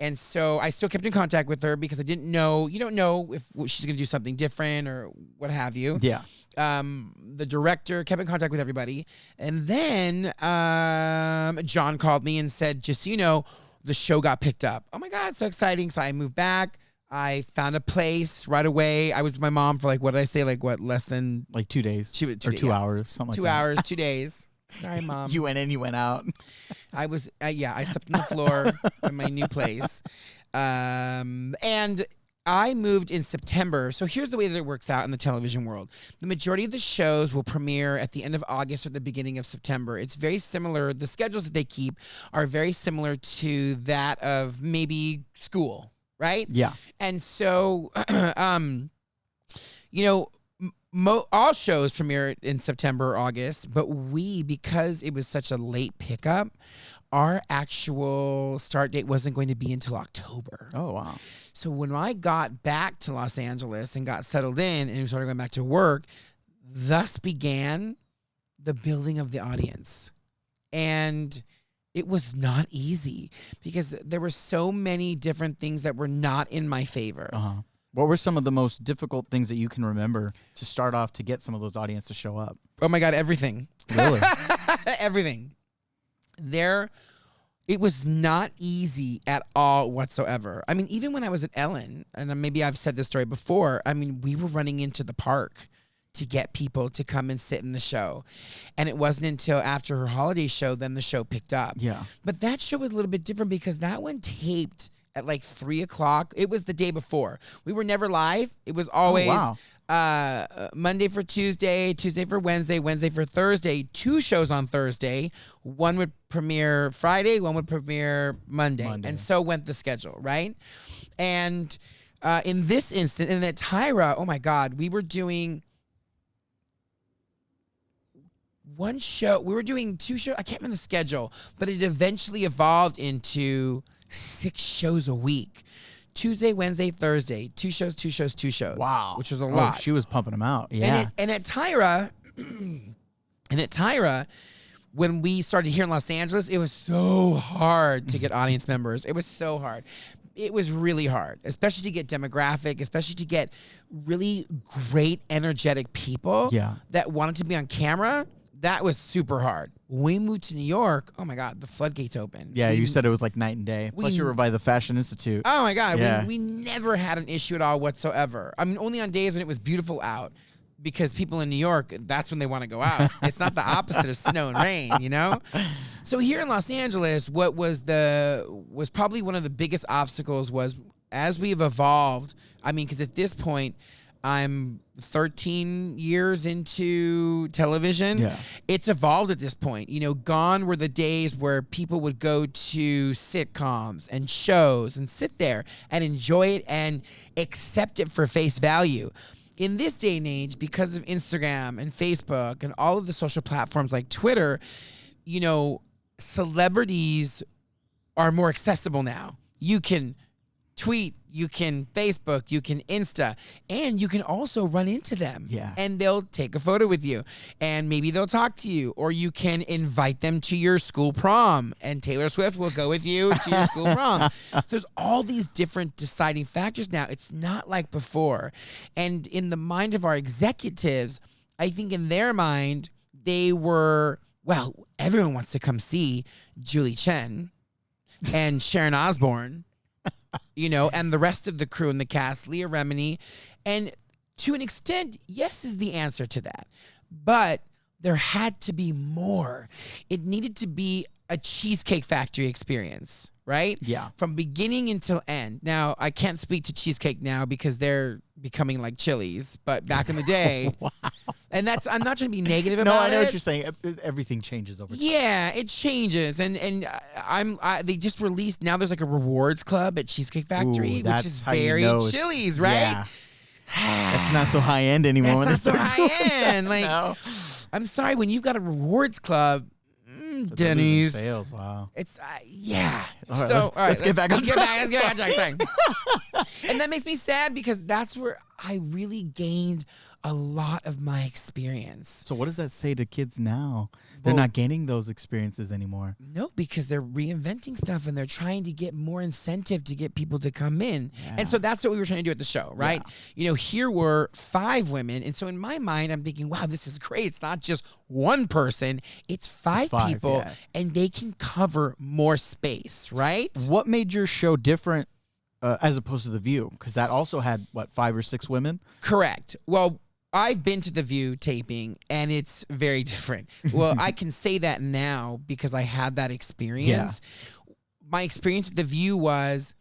And so I still kept in contact with her because I didn't know, you don't know if she's going to do something different or what have you. Yeah. The director kept in contact with everybody. And then John called me and said, just so you know, the show got picked up. Oh my God, so exciting. So I moved back. I found a place right away. I was with my mom for less than... Like 2 days. 2 hours, something like that. 2 hours, 2 days. Sorry, Mom. You went in, you went out. I was, I slept on the floor in my new place. And I moved in September. So here's the way that it works out in the television world. The majority of the shows will premiere at the end of August or the beginning of September. It's very similar. The schedules that they keep are very similar to that of maybe school, right? Yeah. And so, you know, all shows premiere in September or August, but because it was such a late pickup, our actual start date wasn't going to be until October. Oh, wow. So when I got back to Los Angeles and got settled in and started going back to work, thus began the building of the audience. And it was not easy because there were so many different things that were not in my favor. Uh-huh. What were some of the most difficult things that you can remember to start off to get some of those audience to show up? Oh my God, everything. Really? Everything. It was not easy at all whatsoever. I mean, even when I was at Ellen, and maybe I've said this story before, I mean, we were running into the park to get people to come and sit in the show. And it wasn't until after her holiday show, then the show picked up. Yeah. But that show was a little bit different because that one taped at like 3:00. It was the day before. We were never live. It was always Monday for Tuesday, Tuesday for Wednesday, Wednesday for Thursday. 2 shows on Thursday. One would premiere Friday, one would premiere Monday. And so went the schedule, right? And in this instance, and at Tyra, oh my God, we were doing one show. We were doing 2 shows. I can't remember the schedule, but it eventually evolved into 6 shows a week. Tuesday, Wednesday, Thursday. 2 shows, 2 shows, 2 shows. Wow. Which was a lot. She was pumping them out. Yeah. And at Tyra, when we started here in Los Angeles, it was so hard to get audience members. It was so hard. It was really hard, especially to get demographic, especially to get really great, energetic people that wanted to be on camera. That was super hard. When we moved to New York, oh my God, the floodgates opened. Yeah, you said it was like night and day. Plus you were by the Fashion Institute. Oh my God, yeah. we never had an issue at all whatsoever. I mean, only on days when it was beautiful out, because people in New York, that's when they want to go out. It's not the opposite of snow and rain, you know? So here in Los Angeles, what was probably one of the biggest obstacles was as we've evolved, I mean, because at this point, I'm 13 years into television. Yeah. It's evolved at this point. You know, gone were the days where people would go to sitcoms and shows and sit there and enjoy it and accept it for face value. In this day and age, because of Instagram and Facebook and all of the social platforms like Twitter, you know, celebrities are more accessible now. You can tweet, you can Facebook, you can Insta, and you can also run into them. Yeah. And they'll take a photo with you, and maybe they'll talk to you, or you can invite them to your school prom, and Taylor Swift will go with you to your school prom. So there's all these different deciding factors now. It's not like before. And in the mind of our executives, I think in their mind, they were, well, everyone wants to come see Julie Chen and Sharon Osbourne, you know, and the rest of the crew and the cast, Leah Remini. And to an extent, yes is the answer to that. But there had to be more. It needed to be a Cheesecake Factory experience, right? Yeah. From beginning until end. Now, I can't speak to Cheesecake now because they're becoming like Chili's, but back in the day, Wow. and that's, I'm not trying to be negative No, about I know it. what you're saying. Everything changes over time. Yeah, it changes, and they just released, now there's like a rewards club at Cheesecake Factory, Ooh, which that's is how you very know Chili's, right? Yeah. That's not so high end anymore. That's not so high end. Like, No. I'm sorry, when you've got a rewards club, But they're losing Denny's. sales. Wow. It's yeah. All right, So all right, let's get back on track. Let's get back on track. Sorry. And that makes me sad because that's where I really gained a lot of my experience. So what does that say to kids now? They're Well- not gaining those experiences anymore. No, because they're reinventing stuff and they're trying to get more incentive to get people to come in. Yeah. And so that's what we were trying to do at the show, right? You know, here were 5 women. And so in my mind, I'm thinking, wow, this is great. It's not just one person, it's 5 5, people, yeah. and they can cover more space, right? What made your show different as opposed to The View? Because that also had, what, 5 or 6 women? Correct. Well, I've been to The View taping, and it's very different. Well, I can say that now because I had that experience. My experience at The View was,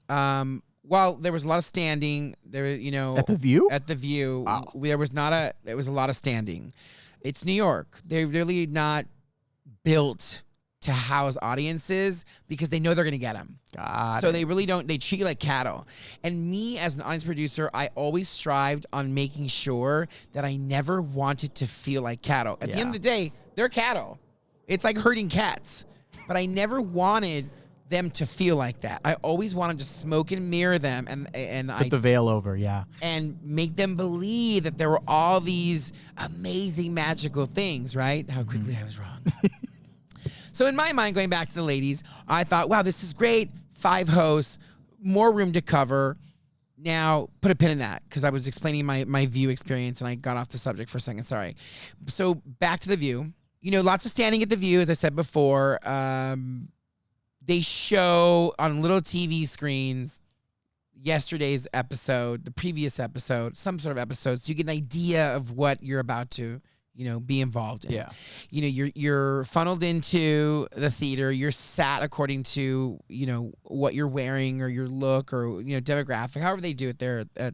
well, there was a lot of standing. There, you know, At The View? At The View, Wow. there was a lot of standing. It's New York. They're really not built to house audiences because they know they're going to get them. So they really don't, they treat you like cattle. And me as an audience producer, I always strived on making sure that I never wanted to feel like cattle. At the end of the day, they're cattle. It's like herding cats. But I never wanted them to feel like that. I always wanted to smoke and mirror them and Put the veil over, yeah. and make them believe that there were all these amazing magical things, right? How quickly I was wrong. So in my mind, going back to the ladies, I thought, wow, this is great. 5 hosts, more room to cover. Now, put a pin in that because I was explaining my View experience and I got off the subject for a second. Sorry. So back to The View. You know, lots of standing at The View, as I said before. They show on little TV screens yesterday's episode, the previous episode, some sort of episode, so you get an idea of what you're about to, you know, be involved in. Yeah. You know, you're funneled into the theater. You're sat according to, you know, what you're wearing or your look or, you know, demographic, however they do it there at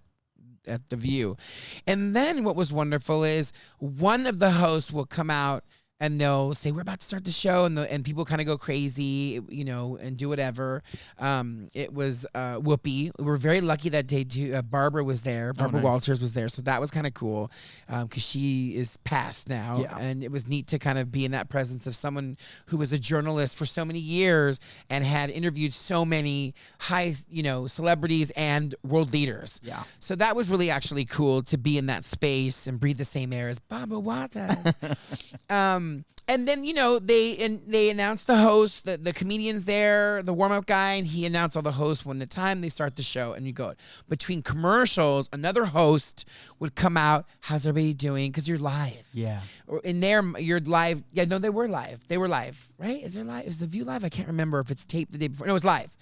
The View. And then what was wonderful is one of the hosts will come out and they'll say, we're about to start the show, and people kind of go crazy, you know, and do whatever. It was Whoopi. We were very lucky that day, too. Barbara was there. Barbara nice. Walters was there, so that was kind of cool because she is past now. Yeah. And it was neat to kind of be in that presence of someone who was a journalist for so many years and had interviewed so many high, you know, celebrities and world leaders. Yeah. So that was really actually cool to be in that space and breathe the same air as Barbara Walters. And then, you know, they announced the host, the comedian's there, the warm-up guy, and he announced all the hosts when the time they start the show, and you go. Between commercials, another host would come out, how's everybody doing? Because you're live. Yeah. Or in there, you're live. Yeah, no, they were live. They were live, right? Is there live? Is The View live? I can't remember if it's taped the day before. No, it's live.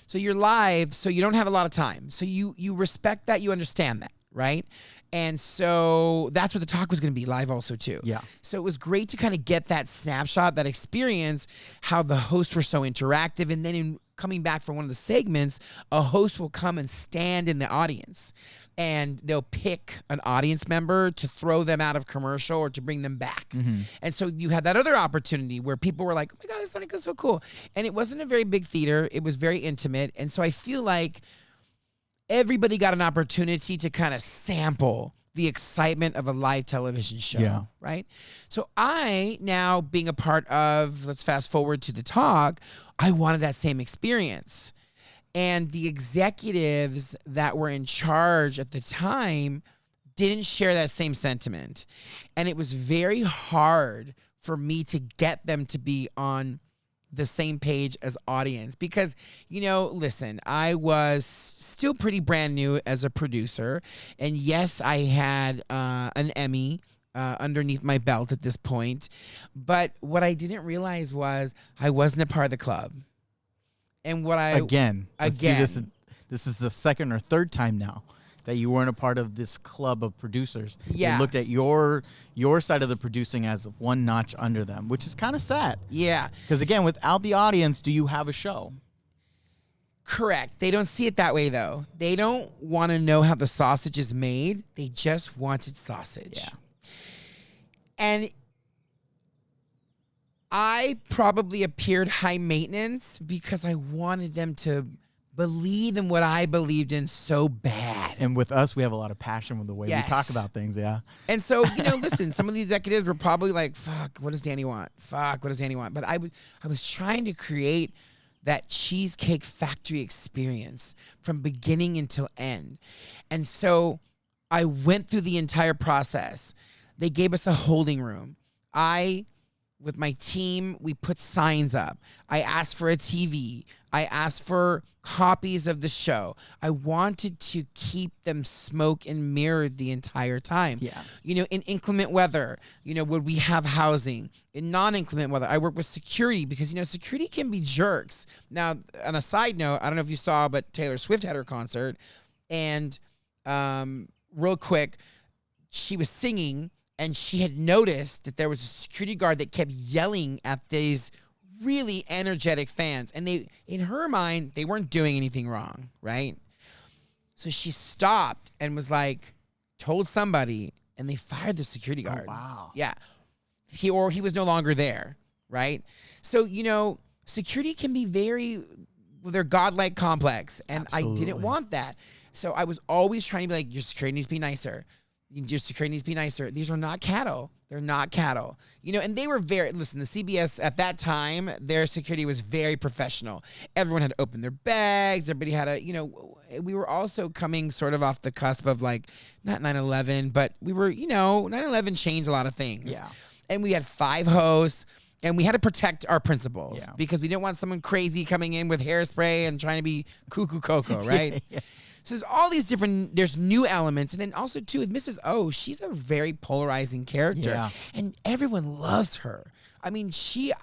So you're live, so you don't have a lot of time. So you respect that, you understand that, right? And so that's what the talk was going to be, live also too. Yeah. So it was great to kind of get that snapshot, that experience, how the hosts were so interactive. And then in coming back for one of the segments, a host will come and stand in the audience. And they'll pick an audience member to throw them out of commercial or to bring them back. Mm-hmm. And so you had that other opportunity where people were like, oh my God, this thing is so cool. And it wasn't a very big theater. It was very intimate. And so I feel like everybody got an opportunity to kind of sample the excitement of a live television show, Yeah. right? So I, now being a part of, let's fast forward to the talk, I wanted that same experience. And the executives that were in charge at the time didn't share that same sentiment. And it was very hard for me to get them to be on the same page as audience because, listen, I was still pretty brand new as a producer. And yes, I had an Emmy underneath my belt at this point. But what I didn't realize was I wasn't a part of the club. And what Again, this is the second or third time now that you weren't a part of this club of producers. Yeah. They looked at your side of the producing as one notch under them, which is kind of sad. Yeah. Because again, without the audience, do you have a show? Correct. They don't see it that way, though. They don't want to know how the sausage is made. They just wanted sausage. Yeah. And I probably appeared high maintenance because I wanted them to believe in what I believed in so bad. And with us, we have a lot of passion with the way Yes. we talk about things, yeah. And so, listen, some of the executives were probably like, fuck, what does Danny want? Fuck, what does Danny want? But I was trying to create that Cheesecake Factory experience from beginning until end. And so I went through the entire process. They gave us a holding room. With my team, we put signs up. I asked for a TV. I asked for copies of the show. I wanted to keep them smoke and mirrored the entire time. Yeah. In inclement weather, would we have housing? In non-inclement weather, I work with security because, security can be jerks. Now, on a side note, I don't know if you saw, but Taylor Swift had her concert. And real quick, she was singing. And she had noticed that there was a security guard that kept yelling at these really energetic fans. And in her mind, they weren't doing anything wrong, right? So she stopped and was like, told somebody, and they fired the security guard. Oh, wow. Yeah. He was no longer there, right? So, security can be they're godlike complex. And Absolutely. I didn't want that. So I was always trying to be like, your security needs to be nicer. Your security needs to be nicer. These are not cattle. They're not cattle. And they were the CBS at that time, their security was very professional. Everyone had to open their bags. Everybody had we were also coming sort of off the cusp of like, not 9/11, but we were, 9/11 changed a lot of things. Yeah. And we had 5 hosts. And we had to protect our principals because we didn't want someone crazy coming in with hairspray and trying to be cuckoo cocoa, right? Yeah. So there's all these there's new elements. And then also, too, with Mrs. O, she's a very polarizing character. Yeah. And everyone loves her. I mean,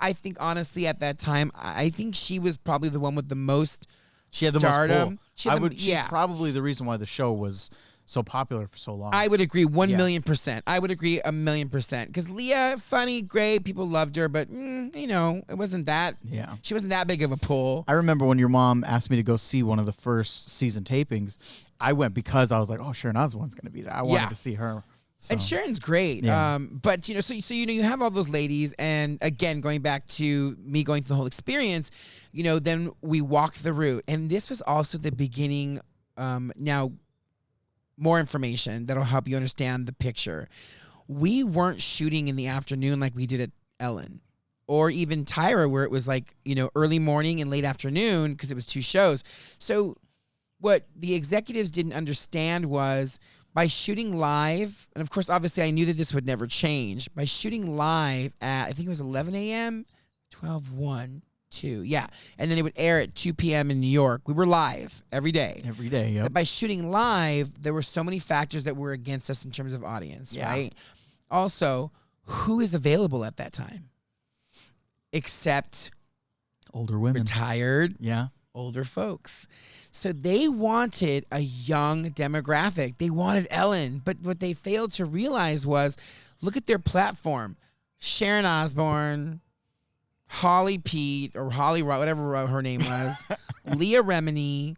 I think, honestly, at that time, I think she was probably the one with the most She had the stardom. most pull. She's probably the reason why the show was so popular for so long. I would agree 1,000,000%. I would agree 1,000,000%. Because Leah, funny, great, people loved her, but it wasn't that. Yeah. She wasn't that big of a pull. I remember when your mom asked me to go see one of the first season tapings, I went because I was like, oh, Sharon Osbourne's going to be there. I wanted to see her. So. And Sharon's great. Yeah. But you have all those ladies, and again, going back to me going through the whole experience, then we walked the route. And this was also the beginning. Now, more information that'll help you understand the picture. We weren't shooting in the afternoon like we did at Ellen or even Tyra, where it was like, early morning and late afternoon because it was 2 shows. So what the executives didn't understand was by shooting live, and of course, obviously I knew that this would never change, by shooting live at, I think it was 11 a.m., 12, 1, 2, yeah. And then they would air at 2 p.m. in New York. We were live every day. Every day, yeah. But by shooting live, there were so many factors that were against us in terms of audience, right? Also, who is available at that time? Except older women. Retired, older folks. So they wanted a young demographic. They wanted Ellen. But what they failed to realize was, look at their platform. Sharon Osbourne, Holly Pete, or Holly, whatever her name was, Leah Remini,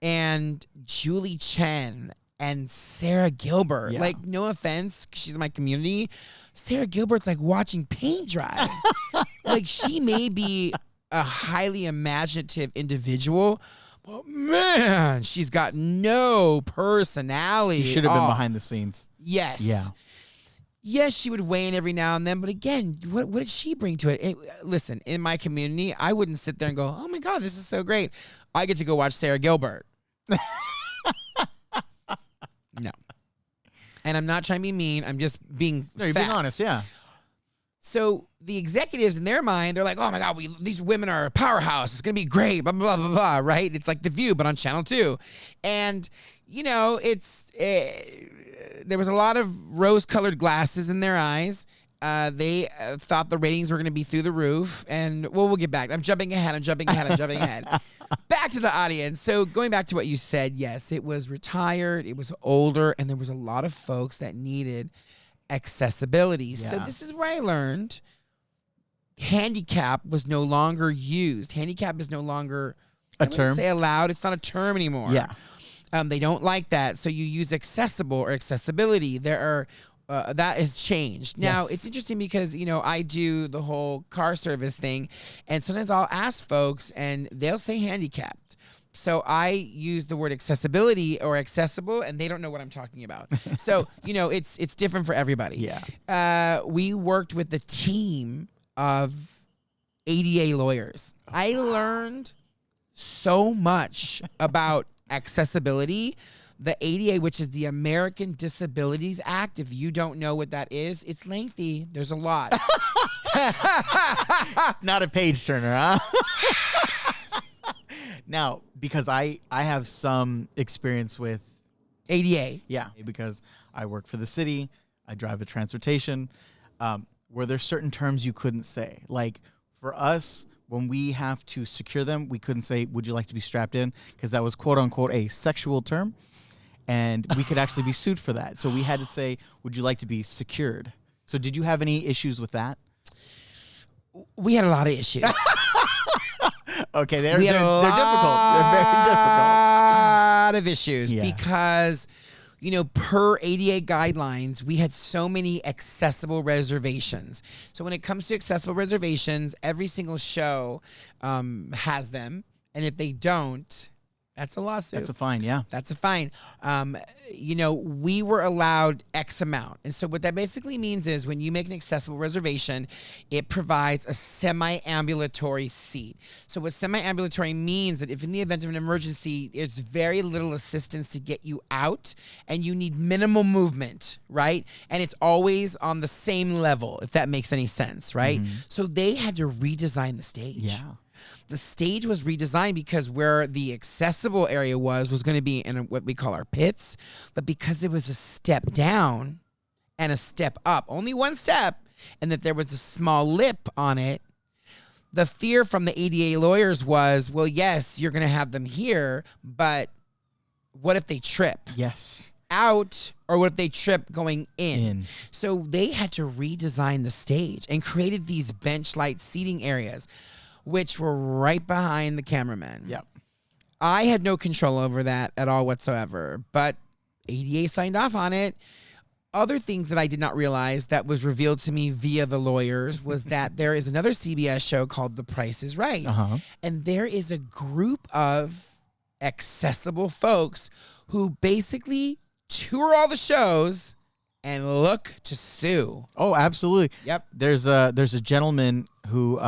and Julie Chen, and Sarah Gilbert. Yeah. Like, no offense, she's in my community. Sarah Gilbert's like watching paint dry. Like, she may be a highly imaginative individual, but man, she's got no personality. She should have been behind the scenes. Yes. Yeah. Yes, she would weigh in every now and then, but again, what did she bring to it? Listen, in my community, I wouldn't sit there and go, "Oh my God, this is so great." I get to go watch Sarah Gilbert. No, and I'm not trying to be mean. I'm just being No, you're being facts. honest. Yeah. So the executives in their mind, they're like, "Oh my God, these women are a powerhouse. It's gonna be great." Blah blah blah blah blah. Right? It's like The View, but on Channel 2, and it's. There was a lot of rose-colored glasses in their eyes. They thought the ratings were going to be through the roof. And, we'll get back. I'm jumping ahead. Back to the audience. So going back to what you said, yes, it was retired. It was older. And there was a lot of folks that needed accessibility. So Yeah. this is where I learned handicap was no longer used. Handicap is no longer A I wouldn't term? say allowed. It's not a term anymore. Yeah. They don't like that, so you use accessible or accessibility. There are that has changed. Now Yes. it's interesting because I do the whole car service thing, and sometimes I'll ask folks, and they'll say handicapped. So I use the word accessibility or accessible, and they don't know what I'm talking about. So it's different for everybody. Yeah. We worked with a team of ADA lawyers. I learned so much about accessibility. The ADA, which is the American Disabilities Act, if you don't know what that is, it's lengthy. There's a lot. Not a page turner, huh? Now, because I have some experience with ADA. Yeah, because I work for the city, I drive a transportation, where there's certain terms you couldn't say. Like for us, when we have to secure them, we couldn't say, "Would you like to be strapped in?" Because that was quote unquote a sexual term, and we could actually be sued for that. So we had to say, "Would you like to be secured?" So did you have any issues with that? We had a lot of issues. Okay, they're We had difficult. a They're very difficult. lot of issues Yeah. because, per ADA guidelines, we had so many accessible reservations. So when it comes to accessible reservations, every single show has them. And if they don't, that's a lawsuit. That's a fine, yeah. That's a fine. We were allowed X amount. And so what that basically means is when you make an accessible reservation, it provides a semi-ambulatory seat. So what semi-ambulatory means that if in the event of an emergency, it's very little assistance to get you out and you need minimal movement, right? And it's always on the same level, if that makes any sense, right? So they had to redesign the stage. Yeah. The stage was redesigned because where the accessible area was going to be in what we call our pits, but because it was a step down and a step up, only one step, and that there was a small lip on it, the fear from the ADA lawyers was, well, yes, you're going to have them here, but what if they trip Yes. out, or what if they trip going In. So they had to redesign the stage and created these bench light seating areas, which were right behind the cameraman. Yep. I had no control over that at all whatsoever, but ADA signed off on it. Other things that I did not realize that was revealed to me via the lawyers was that there is another CBS show called The Price is Right. Uh-huh. And there is a group of accessible folks who basically tour all the shows and look to sue. Oh, absolutely. Yep. There's a gentleman who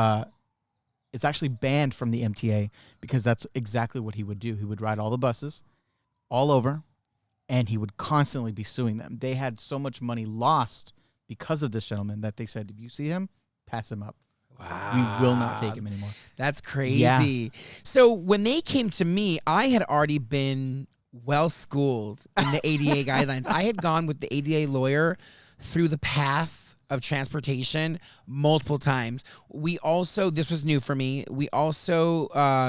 is actually banned from the MTA because that's exactly what he would do. He would ride all the buses all over, and he would constantly be suing them. They had so much money lost because of this gentleman that they said, if you see him, pass him up. Wow. We will not take him anymore. That's crazy. Yeah. So when they came to me, I had already been well schooled in the ADA guidelines. I had gone with the ADA lawyer through the path of transportation multiple times. We also, this was new for me, we also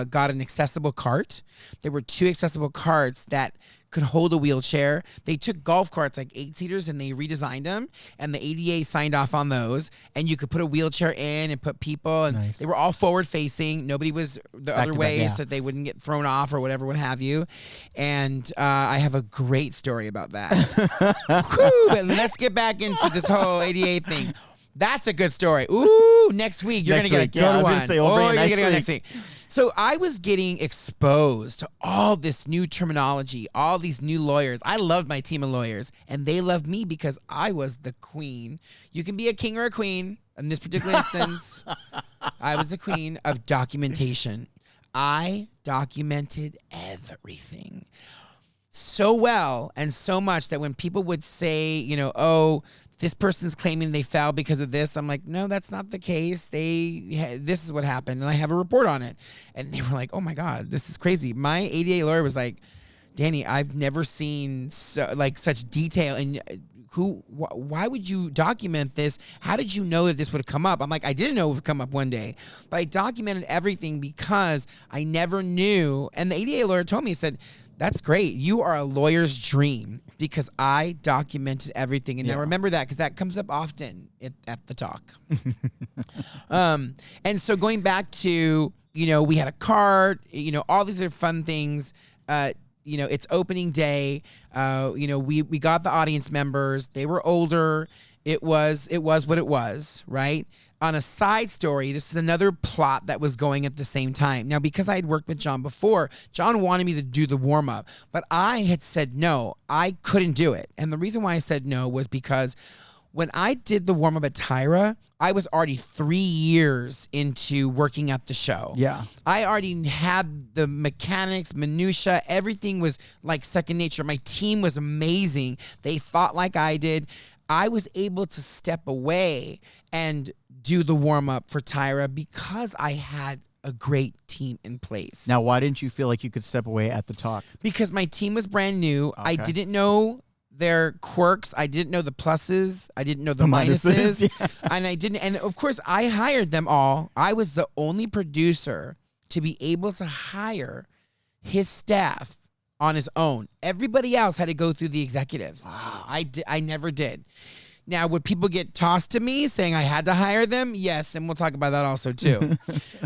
got an accessible cart. There were 2 accessible carts that could hold a wheelchair. They took golf carts, like 8-seaters, and they redesigned them, and the ADA signed off on those, and you could put a wheelchair in and put people, and Nice. they were all forward-facing. Nobody was the Back other to back, way yeah. so that they wouldn't get thrown off or whatever, what have you. And I have a great story about that. Whew, but let's get back into this whole ADA thing. That's a good story. Ooh, next week you're Next gonna week. get a Yeah, I good was one. gonna say, we'll bring it you're next gonna go week. next week. So I was getting exposed to all this new terminology, all these new lawyers. I loved my team of lawyers, and they loved me because I was the queen. You can be a king or a queen. In this particular instance, I was the queen of documentation. I documented everything so well and so much that when people would say, oh, this person's claiming they fell because of this, I'm like, no, that's not the case. This is what happened, and I have a report on it. And they were like, oh my God, this is crazy. My ADA lawyer was like, Danny, I've never seen such detail. And why would you document this? How did you know that this would come up? I'm like, I didn't know it would come up one day, but I documented everything because I never knew. And the ADA lawyer told me, he said, that's great. You are a lawyer's dream because I documented everything. And now remember that because that comes up often at the talk. And so going back to, we had a card, all these other fun things. It's opening day. We got the audience members. They were older. It was what it was, right? On a side story, this is another plot that was going at the same time. Now, because I had worked with John before, John wanted me to do the warm-up, but I had said no. I couldn't do it. And the reason why I said no was because when I did the warm-up at Tyra, I was already 3 years into working at the show. Yeah. I already had the mechanics, minutia, everything was like second nature. My team was amazing. They thought like I did. I was able to step away and do the warm-up for Tyra because I had a great team in place. Now, why didn't you feel like you could step away at the talk? Because my team was brand new. Okay. I didn't know their quirks. I didn't know the pluses. I didn't know the minuses. Yeah. And of course, I hired them all. I was the only producer to be able to hire his staff on his own. Everybody else had to go through the executives. Wow. I never did. Now, would people get tossed to me saying I had to hire them? Yes, and we'll talk about that also too.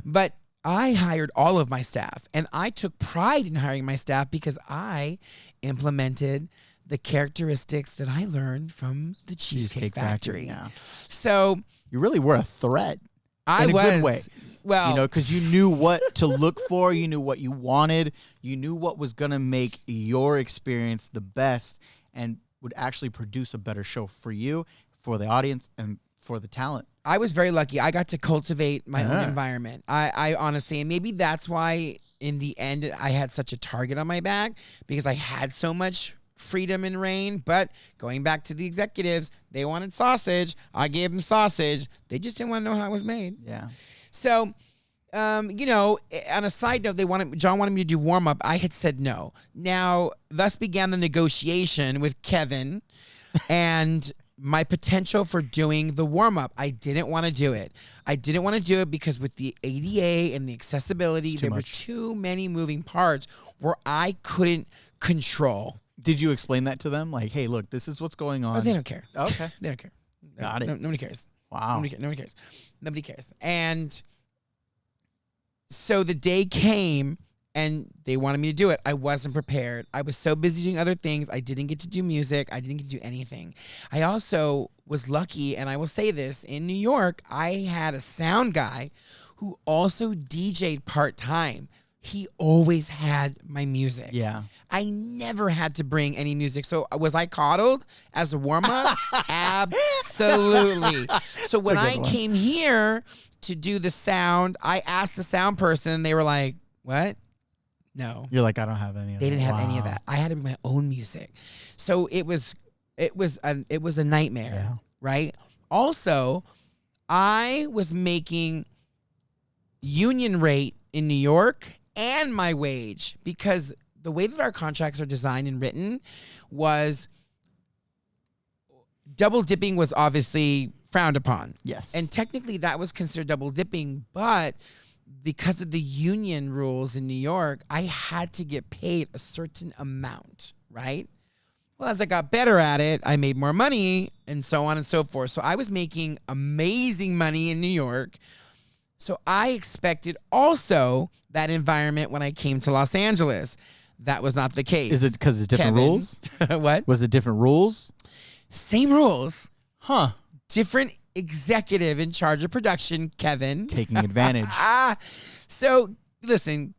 But I hired all of my staff, and I took pride in hiring my staff because I implemented the characteristics that I learned from the Cheesecake Factory. Yeah. So You really were a threat. I in a was good way. Well, Because you knew what to look for, you knew what you wanted, you knew what was going to make your experience the best and would actually produce a better show for you, for the audience, and for the talent. I was very lucky. I got to cultivate my own environment. I honestly, and maybe that's why in the end I had such a target on my back because I had so much freedom and reign. But going back to the executives, they wanted sausage. I gave them sausage. They just didn't want to know how it was made. Yeah. So, on a side note, John wanted me to do warm up. I had said no. Now, thus began the negotiation with Kevin and my potential for doing the warm up. I didn't want to do it. I didn't want to do it because with the ADA and the accessibility, there were too many moving parts where I couldn't control. Did you explain that to them? Like, hey, look, this is what's going on. Oh, they don't care. Okay. They don't care. Got it. Nobody cares. Wow. Nobody cares. Nobody cares. And so the day came and they wanted me to do it. I wasn't prepared. I was so busy doing other things. I didn't get to do music. I didn't get to do anything. I also was lucky, and I will say this, in New York, I had a sound guy who also DJ'd part-time. He always had my music. Yeah. I never had to bring any music. So was I coddled as a warm-up? Absolutely. So when I came here to do the sound, I asked the sound person, and they were like, what? No. You're like, I don't have any of that. They didn't have any of that. I had to bring my own music. So it was a nightmare, right? Also, I was making union rate in New York and my wage because the way that our contracts are designed and written was double dipping was obviously frowned upon. Yes. And technically that was considered double dipping, but because of the union rules in New York, I had to get paid a certain amount, right? Well, as I got better at it, I made more money and so on and so forth. So I was making amazing money in New York. So I expected also that environment when I came to Los Angeles. That was not the case. Is it because it's different rules? What? Was it different rules? Same rules. Huh. Different executive in charge of production, Kevin. Taking advantage. So listen,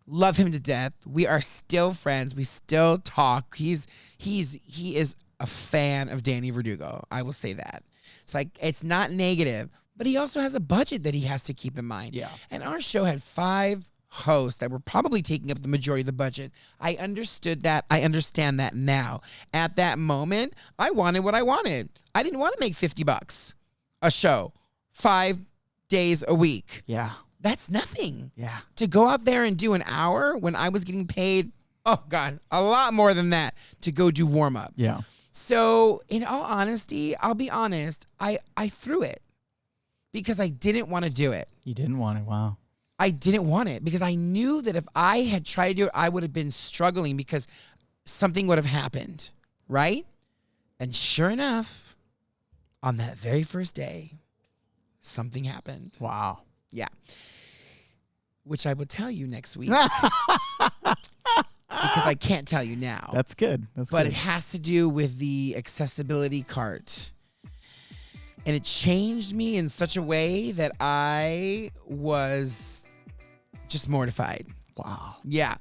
love him to death. We are still friends. We still talk. He is a fan of Danny Verdugo. I will say that. It's like, it's not negative, but he also has a budget that he has to keep in mind. Yeah. And our show had 5 hosts that were probably taking up the majority of the budget. I understood that. I understand that now. At that moment, I wanted what I wanted. I didn't want to make $50 a show, 5 days a week. Yeah. That's nothing. Yeah. To go out there and do an hour when I was getting paid, oh God, a lot more than that to go do warm up. Yeah. So in all honesty, I'll be honest, I threw it because I didn't want to do it. You didn't want it. Wow. I didn't want it because I knew that if I had tried to do it, I would have been struggling because something would have happened, right? And sure enough, on that very first day, something happened. Wow. Yeah. Which I will tell you next week because I can't tell you now. That's good. That's But good. it has to do with the accessibility cart. And it changed me in such a way that I was just mortified. Wow. Yeah.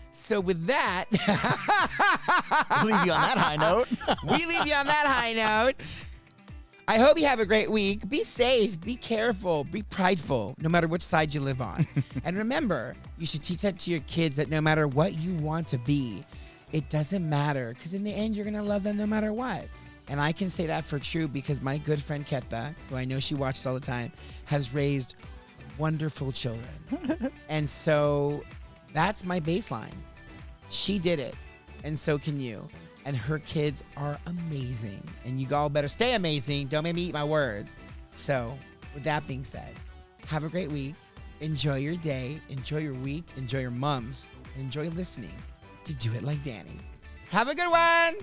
So with that, Leave you on that high note. we leave you on that high note. I hope you have a great week. Be safe, be careful, be prideful, no matter which side you live on. And remember, you should teach that to your kids that no matter what you want to be, it doesn't matter. Because in the end, you're going to love them no matter what. And I can say that for true because my good friend Ketha, who I know she watches all the time, has raised wonderful children. And so that's my baseline. She did it, and so can you. And her kids are amazing. And you all better stay amazing. Don't make me eat my words. So with that being said, have a great week. Enjoy your day. Enjoy your week. Enjoy your month. Enjoy listening to Do It Like Danny. Have a good one.